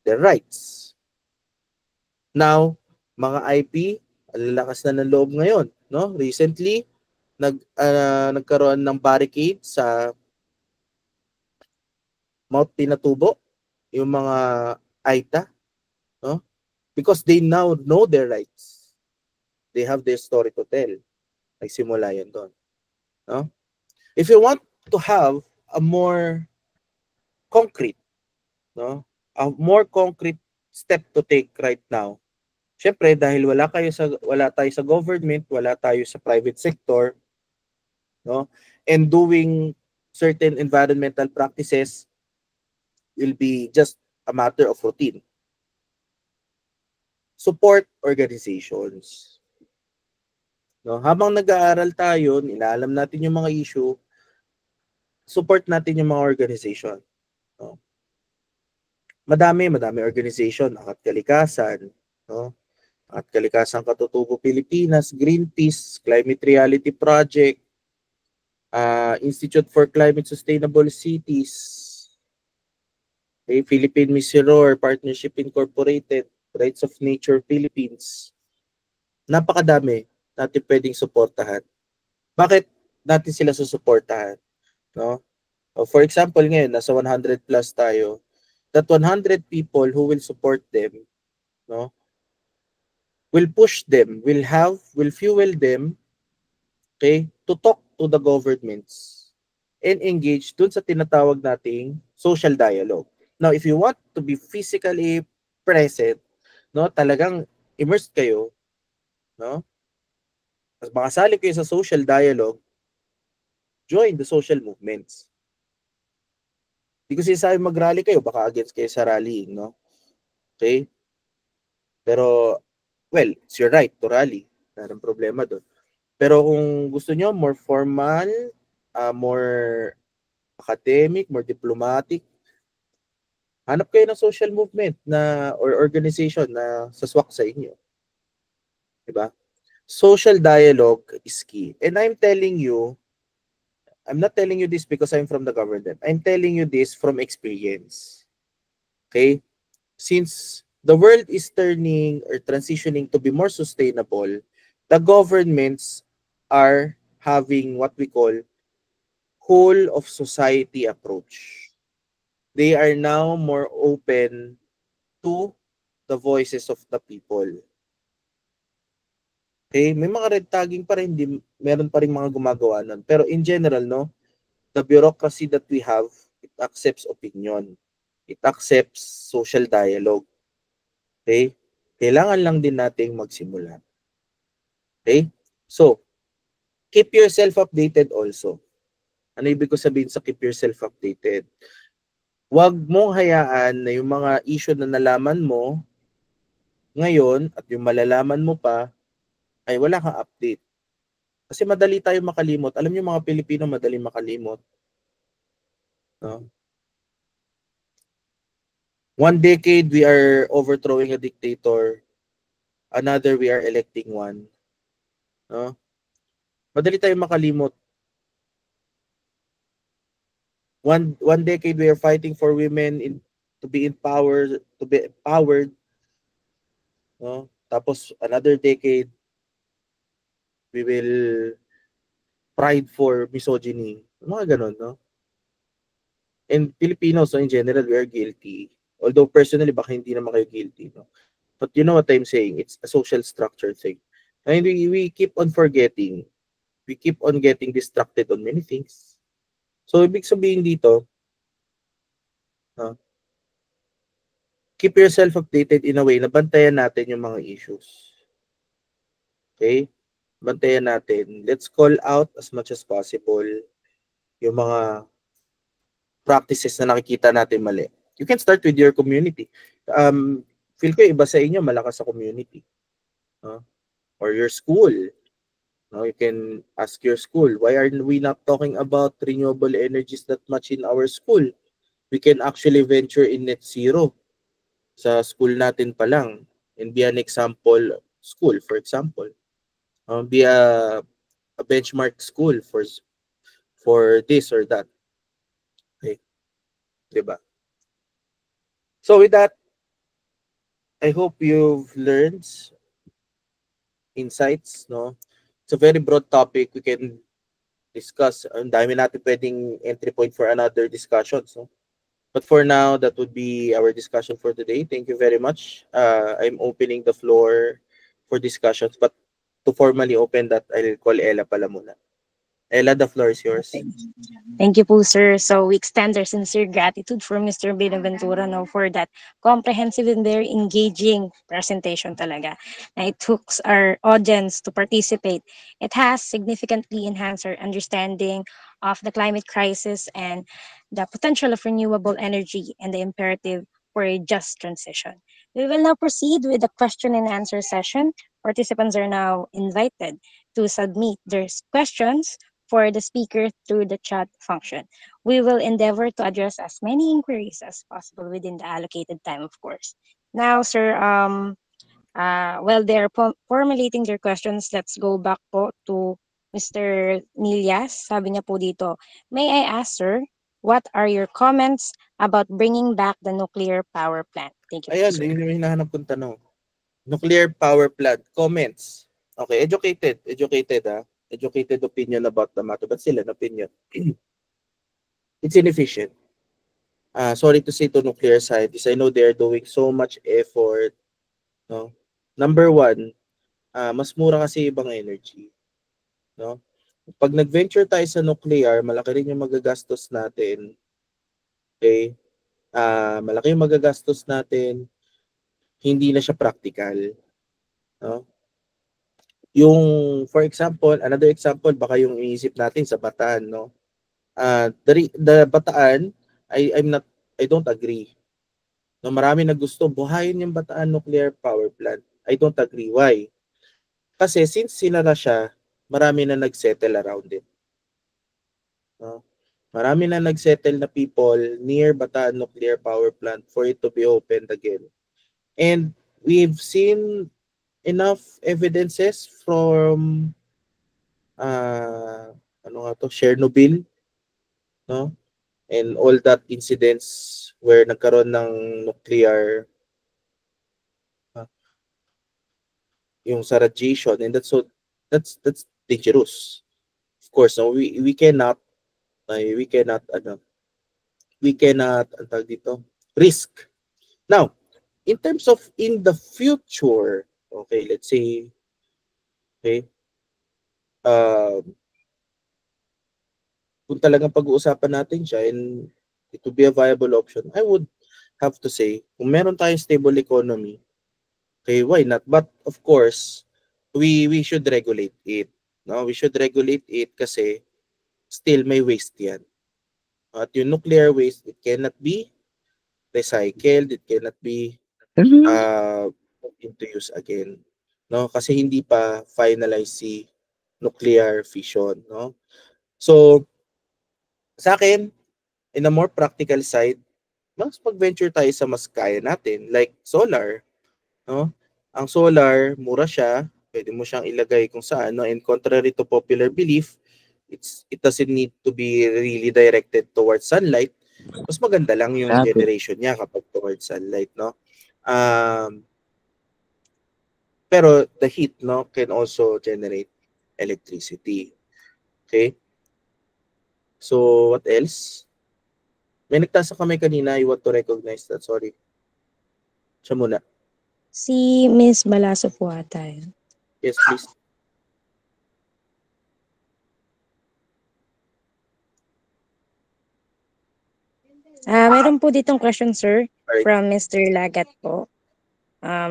their rights. Now, mga IP, ang lakas na ng loob ngayon, no? Recently, nagkaroon ng barricade sa Mount Pinatubo, yung mga AITA, no? Because they now know their rights. They have their story to tell. Nagsimula yan doon, no? If you want to have a more concrete, no? A more concrete step to take right now. Syempre, dahil wala tayo sa government, wala tayo sa private sector, no? And doing certain environmental practices will be just a matter of routine. Support organizations. No, habang nag-aaral tayo, inaalam natin yung mga issue, support natin yung mga organization. No? Madami organization, Angat Kalikasan, no? At Kalikasan Katutubo Pilipinas, Greenpeace, Climate Reality Project, Institute for Climate Sustainable Cities, Philippine Misiror, Partnership Incorporated, Rights of Nature Philippines. Napakadami natin pwedeng suportahan. Bakit natin sila susuportahan? No? For example, ngayon, nasa 100 plus tayo. That 100 people who will support them, no, will push them, will fuel them, okay, to talk to the governments and engage dun sa tinatawag nating social dialogue. Now, if you want to be physically present, no, talagang immersed kayo, no? Mas makasali kayo sa social dialogue, join the social movements. Hindi ko sinasabi mag-rally kayo, baka against kayo sa rallying, no? Okay? Pero, well, it's your right to rally. Wala nang problema doon. Pero kung gusto nyo, more formal, more academic, more diplomatic, hanap kayo ng social movement na or organization na saswak sa inyo. Diba? Social dialogue is key. And I'm not telling you this because I'm from the government. I'm telling you this from experience. Okay? Since the world is turning or transitioning to be more sustainable, the governments are having what we call whole of society approach. They are now more open to the voices of the people. Okay, may mga red tagging pa rin, meron pa rin mga gumagawa nun. Pero in general, no, the bureaucracy that we have, it accepts opinion. It accepts social dialogue. Okay? Kailangan lang din nating magsimula. Okay? So, keep yourself updated also. Ano ibig ko sabihin sa keep yourself updated? Huwag mong hayaan na yung mga issue na nalaman mo ngayon at yung malalaman mo pa ay wala kang update. Kasi madali tayo makalimot. Alam niyo mga Pilipino madali makalimot. No? One decade we are overthrowing a dictator. Another we are electing one. No? Madali tayo makalimot. One decade we are fighting for women to be empowered, no? Tapos another decade we will pride for misogyny. Mga ganun, no? And Filipinos, so in general, we are guilty. Although personally, baka hindi naman kayo guilty, no? But you know what I'm saying? It's a social structure thing. And we keep on forgetting. We keep on getting distracted on many things. So, ibig sabihin dito, keep yourself updated in a way na bantayan natin yung mga issues. Okay? Bantayan natin. Let's call out as much as possible yung mga practices na nakikita natin mali. You can start with your community. Feel ko iba sa inyo malakas sa community. Or your school. You can ask your school, why are we not talking about renewable energies that much in our school? We can actually venture in net zero sa school natin pa lang and be an example school, for example. Be a benchmark school for this or that. Okay. Diba? So with that, I hope you've learned insights, no? It's a very broad topic. We can discuss. Ang dami natin pwedeng entry point for another discussion. So, but for now, that would be our discussion for today. Thank you very much. I'm opening the floor for discussions. But to formally open that, I'll call Ella pala muna. Ella, the floor is yours. Thank you po, sir. So we extend our sincere gratitude for Mr. Benaventura for that comprehensive and very engaging presentation talaga. Na it hooks our audience to participate. It has significantly enhanced our understanding of the climate crisis and the potential of renewable energy and the imperative for a just transition. We will now proceed with the question and answer session. Participants are now invited to submit their questions for the speaker through the chat function. We will endeavor to address as many inquiries as possible within the allocated time, of course. Now, sir, while they're formulating their questions, let's go back po to Mr. Nilias. Sabi niya po dito, may I ask, sir, what are your comments about bringing back the nuclear power plant? Thank you, Ayan, sir. yun yung hinahanap kong tanong. Nuclear power plant. Comments. Okay, educated opinion about the matter, but still an opinion. It's inefficient. Sorry to say to nuclear scientists, I know they're doing so much effort. No? Number one, mas mura kasi ibang energy. No? Pag nag-venture tayo sa nuclear, malaki rin yung magagastos natin. Okay? Malaki yung magagastos natin. Hindi na siya practical. No? Yung, for example, another example, baka yung iisip natin sa Bataan, no? The Bataan, I don't agree. No, marami na gusto buhayin yung Bataan nuclear power plant. I don't agree. Why? Kasi since sinara siya, marami na nagsettle around it. No? Marami na nagsettle na people near Bataan nuclear power plant for it to be opened again. And we've seen enough evidences from ano nga to, Chernobyl, no? And all that incidents where nagkaroon ng nuclear yung sa radiation, and that's dangerous. Of course, no, we cannot ang tawag dito, risk. Now, in terms of in the future, okay, let's say, okay, kung talagang pag-uusapan natin siya and it would be a viable option, I would have to say, kung meron tayong stable economy, okay, why not? But of course, we should regulate it. No, we should regulate it kasi still may waste yan. At yung nuclear waste, it cannot be recycled, it cannot be put into use again. No, kasi hindi pa finalize si nuclear fission, no? So, sa akin, in a more practical side, mas pag-venture tayo sa mas kaya natin, like solar, no? Ang solar, mura siya, pwede mo siyang ilagay kung saan, no? And contrary to popular belief, it doesn't need to be really directed towards sunlight. Mas maganda lang yung generation niya kapag towards sunlight, no? Pero the heat, no, can also generate electricity. Okay? So, what else? May nagtasa kami kanina, you want to recognize that, sorry. Siya muna. Si Miss Balaso po ata. Yes, please. Meron po ditong question, sir, Alright. from Mr. Lagat po.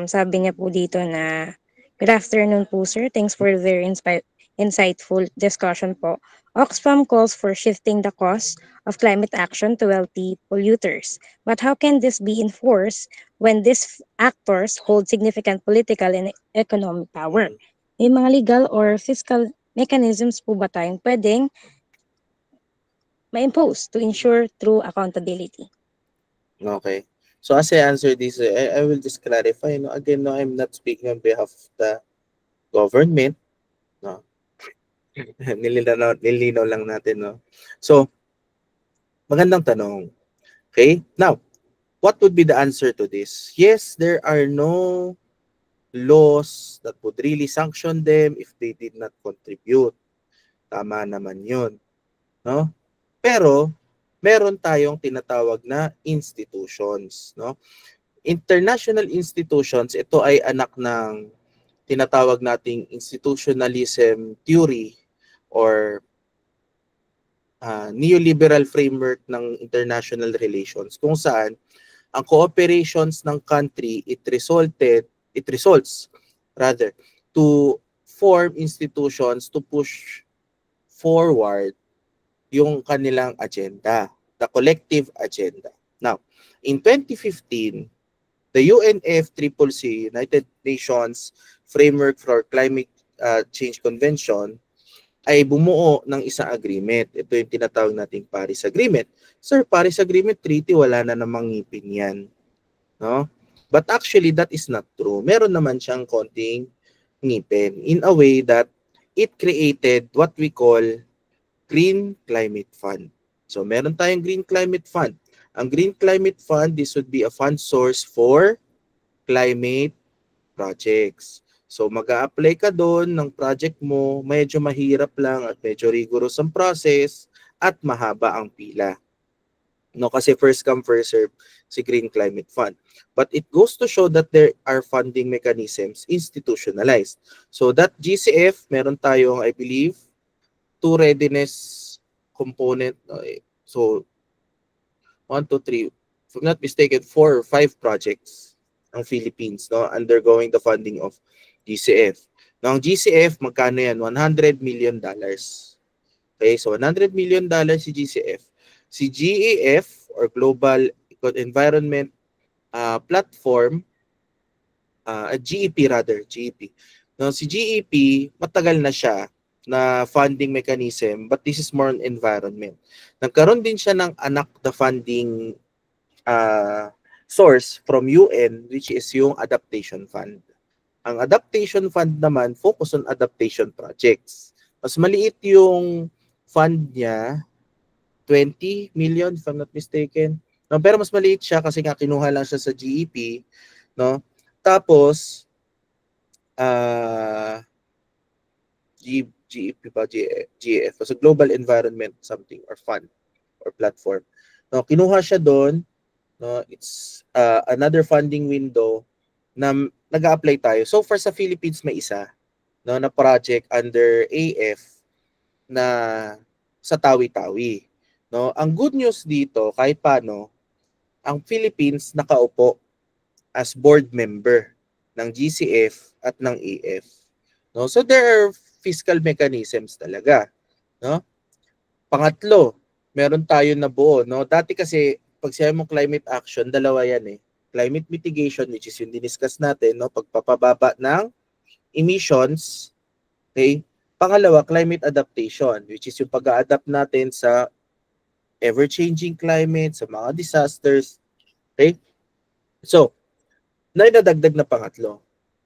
Sabi niya po dito na, good afternoon po, sir. Thanks for their insightful discussion po. Oxfam calls for shifting the cost of climate action to wealthy polluters. But how can this be enforced when these actors hold significant political and economic power? May mga legal or fiscal mechanisms po ba tayong pwedeng ma-impose to ensure true accountability? Okay. So as I answer this, I will just clarify. No? Again, no, I'm not speaking on behalf of the government. No? Nilinaw lang natin. No? So, magandang tanong. Okay? Now, what would be the answer to this? Yes, there are no laws that would really sanction them if they did not contribute. Tama naman yun. No? Pero, meron tayong tinatawag na institutions. No? International institutions, ito ay anak ng tinatawag nating institutionalism theory or neoliberal framework ng international relations, kung saan ang cooperations ng country, it results to form institutions to push forward yung kanilang agenda, the collective agenda. Now, in 2015, the UNFCCC, United Nations Framework for Climate Change Convention, ay bumuo ng isang agreement. Ito yung tinatawag nating Paris Agreement. Sir, Paris Agreement Treaty, wala na namang ngipin yan. No? But actually, that is not true. Meron naman siyang konting ngipin in a way that it created what we call Green Climate Fund. So, meron tayong Green Climate Fund. Ang Green Climate Fund, this would be a fund source for climate projects. So, mag-a-apply ka doon ng project mo, medyo mahirap lang at medyo rigorous ang process at mahaba ang pila. No, kasi first come, first serve si Green Climate Fund. But it goes to show that there are funding mechanisms institutionalized. So, that GCF, meron tayong, I believe, 2 readiness component. So, 1, 2, 3, if I'm not mistaken, 4 or 5 projects ng Philippines, no, undergoing the funding of GCF. Now, ang GCF, magkano yan? $100 million. Okay, so $100 million si GCF. Si GEF, or Global Environment Platform, GEP rather, GEP. Now, si GEP, matagal na siya na funding mechanism, but this is more on environment. Nagkaroon din siya ng anak na funding source from UN, which is yung Adaptation Fund. Ang Adaptation Fund naman, focus on adaptation projects. Mas maliit yung fund niya, 20 million, if I'm not mistaken. No, pero mas maliit siya kasi nga kinuha lang siya sa GEP. No? Tapos, GEP ba? GEF. So Global Environment something or fund or platform. No, kinuha siya doon. No, it's another funding window na nag-a-apply tayo. So far sa Philippines may isa, no, na project under AF na sa Tawi-Tawi. No, ang good news dito kahit paano, ang Philippines nakaupo as board member ng GCF at ng AF. No, so there are fiscal mechanisms talaga, no? Pangatlo, meron tayo na buo, no? Dati kasi pag sabi mo climate action, dalawa yan eh. Climate mitigation, which is yung diniscuss natin, no? Pagpapababa ng emissions, okay? Pangalawa, climate adaptation, which is yung pag-a-adapt natin sa ever-changing climate, sa mga disasters, okay? So, nadagdag na pangatlo.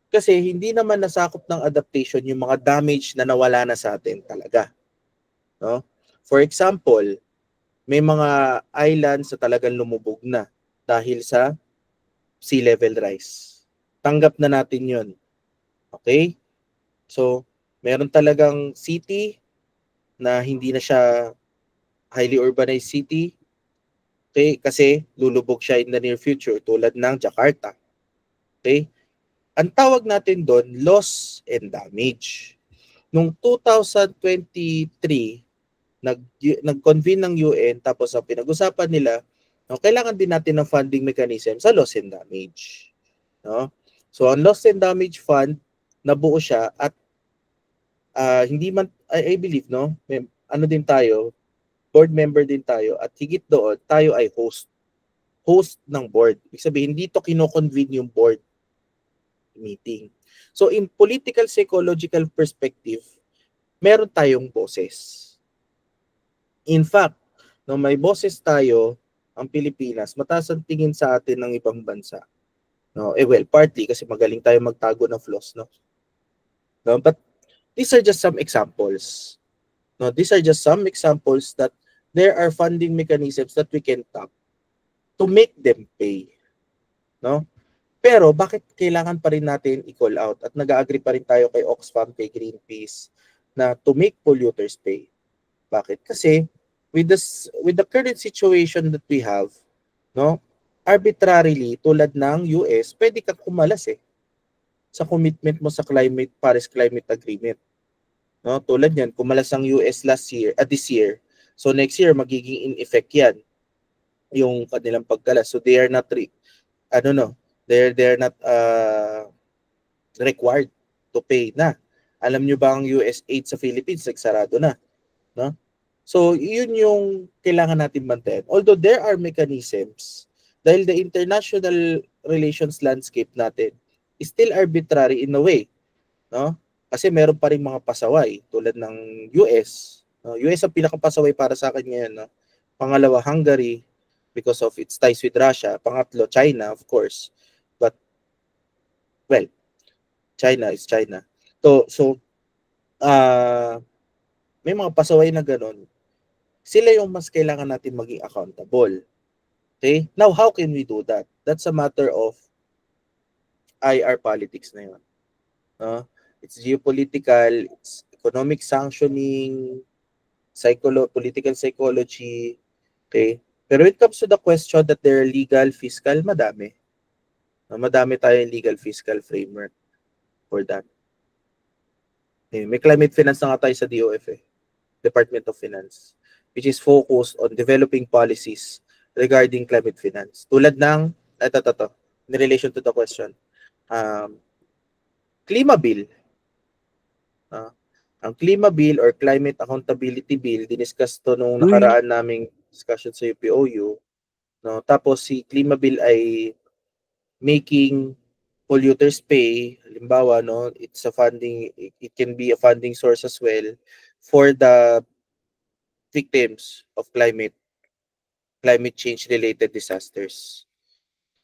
Kasi hindi naman nasakop ng adaptation yung mga damage na nawala na sa atin talaga. No? For example, may mga islands na talagang lumubog na dahil sa sea level rise. Tanggap na natin yun. Okay? So, meron talagang city na hindi na siya highly urbanized city. Okay? Kasi lulubog siya in the near future tulad ng Jakarta. Okay? Ang tawag natin doon, loss and damage. Noong 2023, nag-convene ng UN, tapos ang pinag-usapan nila, no, kailangan din natin ng funding mechanism sa loss and damage. No? So, ang loss and damage fund, nabuo siya at hindi man, I believe, no, may, ano din tayo, board member din tayo, at higit doon, tayo ay host ng board. Ibig sabihin, dito kino-convene yung board meeting. So in political psychological perspective, meron tayong boses. In fact, no, may boses tayo, ang Pilipinas, mataas ang tingin sa atin ng ibang bansa. No, well, partly kasi magaling tayo magtago ng flaws, no. No, but these are just some examples. No, these are just some examples that there are funding mechanisms that we can tap to make them pay. No? Pero bakit kailangan pa rin natin i-call out at nag-agree pa rin tayo kay Oxfam, kay Greenpeace na to make polluters pay? Bakit? Kasi with the current situation that we have, no, arbitrarily tulad ng US, pwede kang kumalas sa commitment mo sa Paris Climate Agreement. No, tulad niyan, kumalas ang US this year. So next year magiging in effect 'yan yung kanilang pagkalas. So they are not they're not required to pay na. Alam nyo ba ang US aid sa Philippines nagsarado na, no? So yun yung kailangan natin bantayan. Although there are mechanisms, dahil the international relations landscape natin is still arbitrary in a way, no? Kasi meron pa rin mga pasaway tulad ng US. No? US ang pinakapasaway para sa akin ngayon, no? Pangalawa, Hungary because of its ties with Russia. Pangatlo, China, of course. But, well, China is China. So may mga pasaway na ganun. Sila yung mas kailangan natin maging accountable. Okay? Now, how can we do that? That's a matter of IR politics na yun. It's geopolitical, it's economic sanctioning, political psychology. Okay? Pero when it comes to the question that there are legal, fiscal, madami. Madami tayong legal, fiscal framework for that. May climate finance na nga tayo sa DOF Department of Finance, which is focused on developing policies regarding climate finance. Tulad ng, in relation to the question, Klima Bill. Ang Klima Bill or Climate Accountability Bill, diniscuss to nung nakaraan naming discussion sa UPOU. No? Tapos si Klima Bill ay making polluters pay. Halimbawa, no, it's a funding, it can be a funding source as well for the victims of climate change related disasters.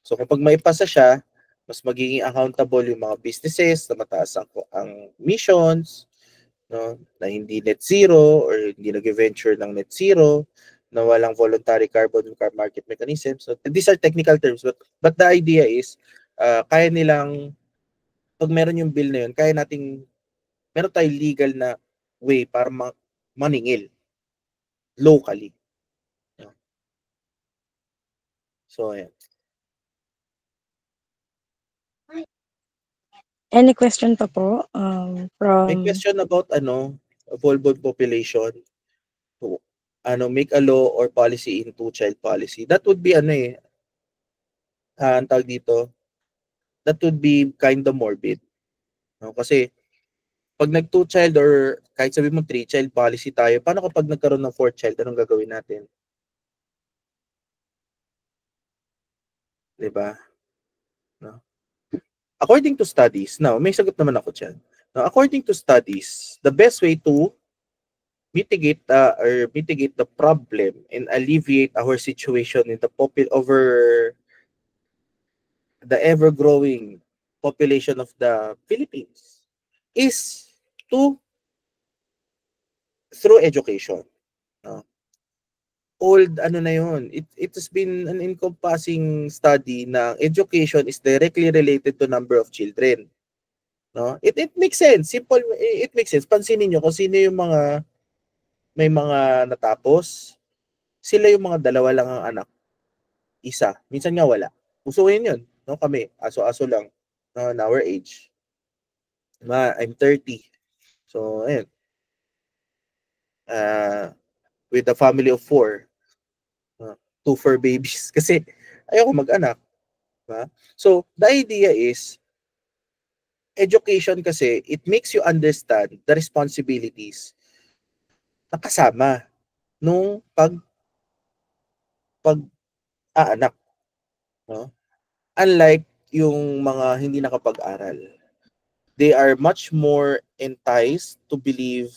So kapag maipasa siya, mas magiging accountable yung mga businesses na mataas ang emissions, no, na hindi net zero or hindi nag-venture ng net zero, na walang voluntary carbon market mechanism. So these are technical terms, but the idea is kaya nilang, pag meron yung bill na yun, kaya nating, meron tayong legal na way para maningil locally. So ayan. Any question pa po May from... question about vulnerable population. To, make a law or policy in two-child policy. That would be ang tawag dito, that would be kind of morbid. No? Kasi pag nag-two-child or kahit sabi mo three-child policy tayo, paano kapag nagkaroon ng fourth-child, anong gagawin natin? Diba? No? According to studies, now may sagot naman ako dyan. Now, according to studies, the best way to mitigate the problem and alleviate our situation in the over the ever-growing population of the Philippines is through education. It has been an encompassing study na education is directly related to number of children. No? It makes sense. Simple, it makes sense. Pansinin niyo kung sino yung mga may mga natapos, sila yung mga dalawa lang ang anak. Isa. Minsan nga wala. Usuin yun. No? Kami, aso-aso lang in our age. I'm 30. So, ayun. With a family of 4. 2 fur babies. Kasi ayoko mag-anak. Diba? So, the idea is, education kasi, it makes you understand the responsibilities na kasama nung pag-aanak. No? Unlike yung mga hindi nakapag-aral. They are much more enticed to believe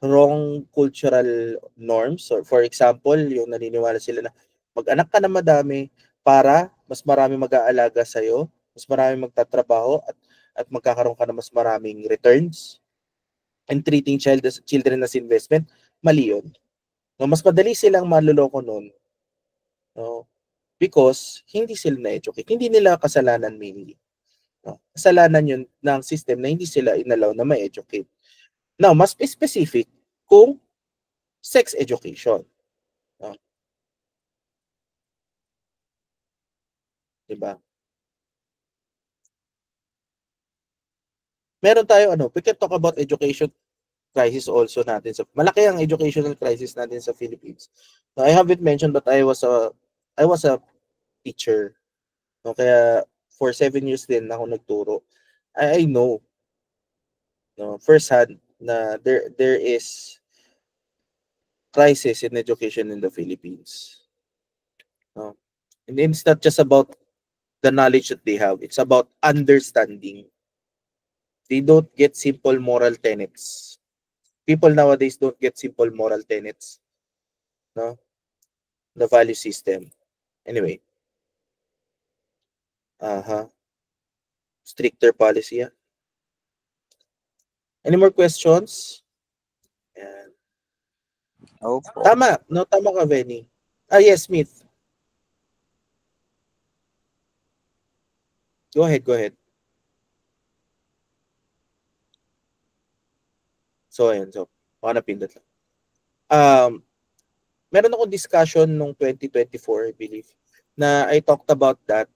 wrong cultural norms. So, for example, yung naniniwala sila na mag-anak ka na madami para mas marami mag-aalaga sa'yo, mas marami magtatrabaho at magkakaroon ka na mas maraming returns, and treating children as investment. Mali yun. No, mas madali silang maluloko nun. No? Because hindi sila na-educate. Hindi nila kasalanan mainly. No? Kasalanan yun ng system na hindi sila inalaw na ma-educate. Now, mas specific kung sex education. No? Diba? Meron tayo, we can talk about education crisis also natin. Malaki ang educational crisis natin sa Philippines. Now, I haven't mentioned, but I was a teacher. No? Kaya for 7 years din ako nagturo. I know, no, firsthand na there is crisis in education in the Philippines. No? And it's not just about the knowledge that they have. It's about understanding. They don't get simple moral tenets. People nowadays don't get simple moral tenets. No? The value system. Anyway. Stricter policy. Yeah. Any more questions? Yan. Opo. Tama. No, tama ka, Benny. Yes, Smith. Go ahead. So, ayan. So, baka napindot lang. Meron akong discussion nung 2024, I believe, na I talked about that.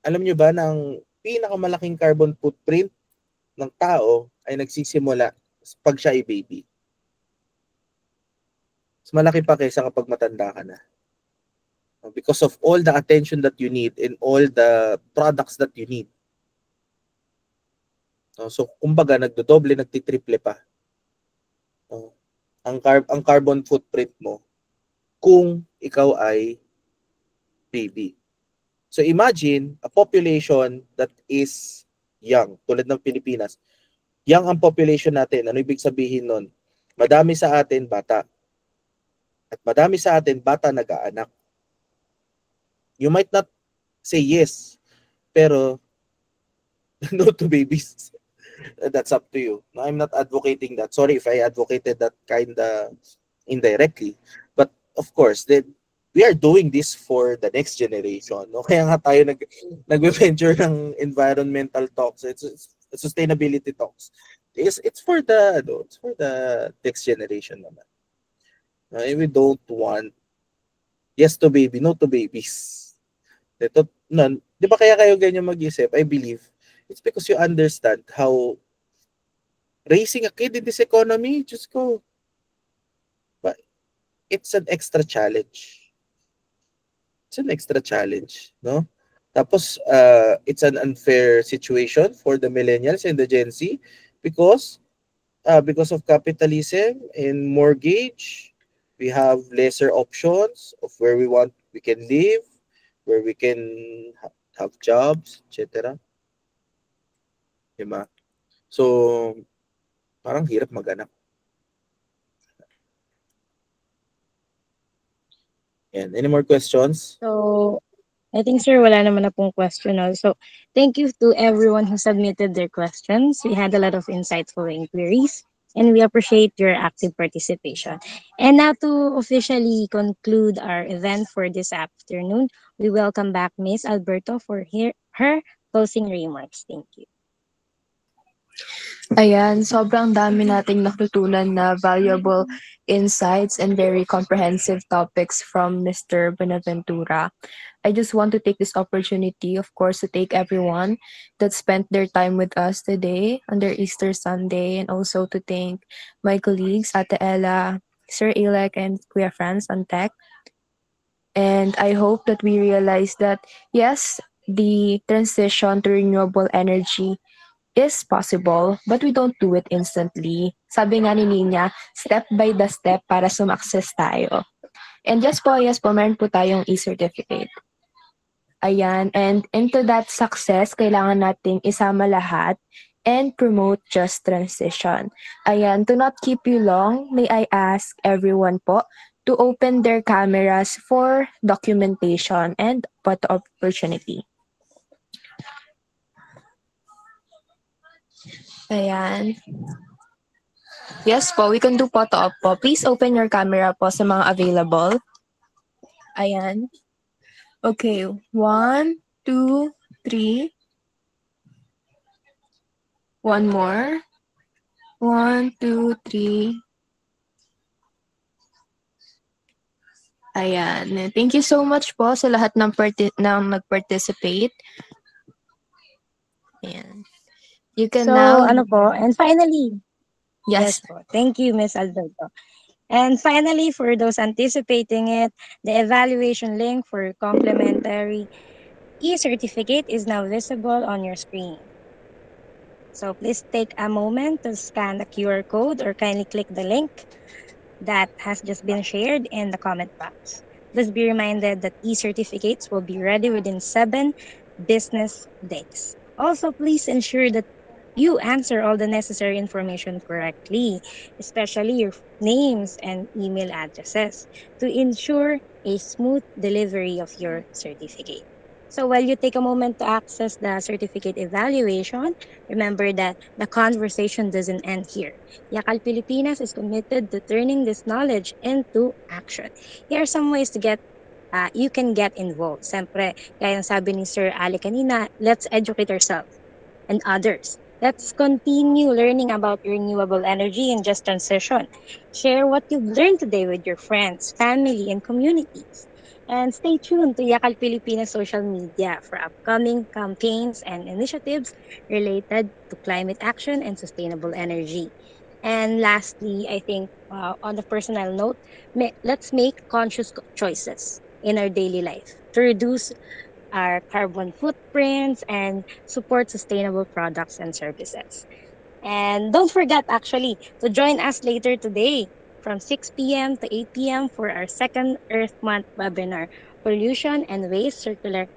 Alam nyo ba, ng pinakamalaking carbon footprint ng tao ay nagsisimula pag siya ay baby. Mas malaki pa kaysa kapag matanda ka na. Because of all the attention that you need and all the products that you need. No? So kumbaga nagdodoble, nagtitriple pa. No? Ang carbon footprint mo kung ikaw ay baby. So imagine a population that is young, tulad ng Pilipinas. Young ang population natin. Ano ibig sabihin nun? Madami sa atin bata. At madami sa atin bata nag-aanak. You might not say yes, pero no to babies. That's up to you. No, I'm not advocating that. Sorry if I advocated that kinda indirectly. But of course, we are doing this for the next generation. No? Kaya nga tayo nag-venture ng environmental talks. It's sustainability talks. It's for the next generation naman. We don't want yes to baby, no to babies. Ito, di ba kaya kayo ganyan mag-isip? I believe it's because you understand how raising a kid in this economy, just go. But it's an extra challenge. It's an extra challenge, no? Tapos, it's an unfair situation for the millennials and the Gen Z because of capitalism and mortgage, we have lesser options of where we can live, where we can have jobs, etc. Diba? So, parang hirap mag-anak. And any more questions? So, I think, sir, wala naman na pong question also. Thank you to everyone who submitted their questions. We had a lot of insightful inquiries, and we appreciate your active participation. And now to officially conclude our event for this afternoon, we welcome back Miss Alberto for her closing remarks. Thank you. Ayan, sobrang dami nating natutunan na valuable insights and very comprehensive topics from Mr. Benaventura. I just want to take this opportunity, of course, to thank everyone that spent their time with us today on their Easter Sunday, and also to thank my colleagues, Ate Ella, Sir Alec, and Kuya Franz on tech. And I hope that we realize that, yes, the transition to renewable energy is possible, but we don't do it instantly. Sabi nga ni Nina, step by the step para sumakses tayo. And yes po, meron po tayong e-certificate. Ayan, and into that success, kailangan nating isama lahat and promote just transition. Ayan, to not keep you long, may I ask everyone po to open their cameras for documentation and photo opportunity. Ayan. Yes po, we can do photo op po. Please open your camera po sa mga available. Ayan. Okay, 1, 2, 3. One more. 1, 2, 3. Ayan. Thank you so much po sa lahat ng nag-participate. Ayan. You can now... ano po, and finally, Yes. po. Thank you, Miss Alberto. And finally, for those anticipating it, the evaluation link for complimentary e-certificate is now visible on your screen. So please take a moment to scan the QR code or kindly click the link that has just been shared in the comment box. Please be reminded that e-certificates will be ready within 7 business days. Also, please ensure that you answer all the necessary information correctly, especially your names and email addresses, to ensure a smooth delivery of your certificate. So while you take a moment to access the certificate evaluation, remember that the conversation doesn't end here. Yakal Pilipinas is committed to turning this knowledge into action. Here are some ways to you can get involved. Siyempre, kaya sabi ni Sir Ali kanina, let's educate ourselves and others. Let's continue learning about renewable energy and just transition. Share what you've learned today with your friends, family, and communities. And stay tuned to Yakal Pilipinas social media for upcoming campaigns and initiatives related to climate action and sustainable energy. And lastly, I think on the personal note, let's make conscious choices in our daily life to reduce our carbon footprints and support sustainable products and services. And don't forget actually to join us later today from 6 p.m. to 8 p.m. for our second Earth Month webinar, Pollution and Waste Circular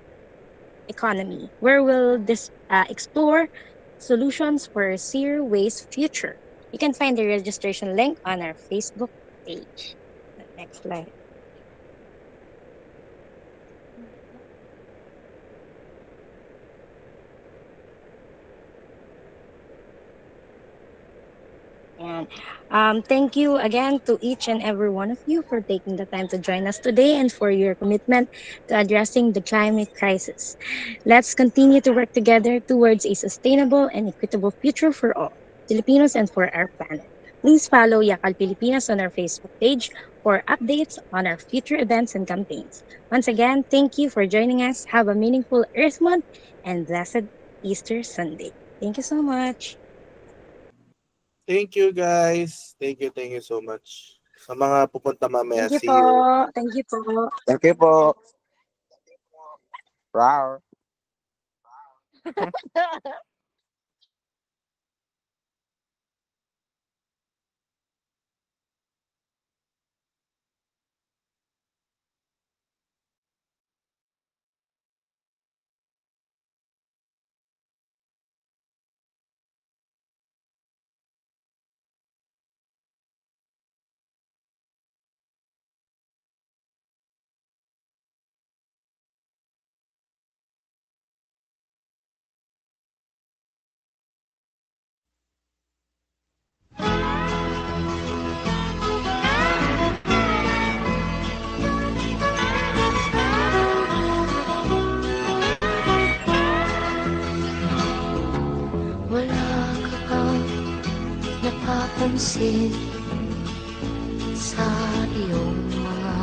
Economy, where we'll explore solutions for a zero waste future. You can find the registration link on our Facebook page. Next slide. And thank you again to each and every one of you for taking the time to join us today and for your commitment to addressing the climate crisis. Let's continue to work together towards a sustainable and equitable future for all Filipinos and for our planet. Please follow Yakal Pilipinas on our Facebook page for updates on our future events and campaigns. Once again, thank you for joining us. Have a meaningful Earth Month and blessed Easter Sunday. Thank you so much. Thank you, guys. Thank you so much. Sa mga pupunta mamaya, Thank you see you. po. Thank you po. Thank you po. Wow. Wala ka bang napapansin sa iyong mga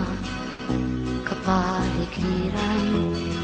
kapaligiran?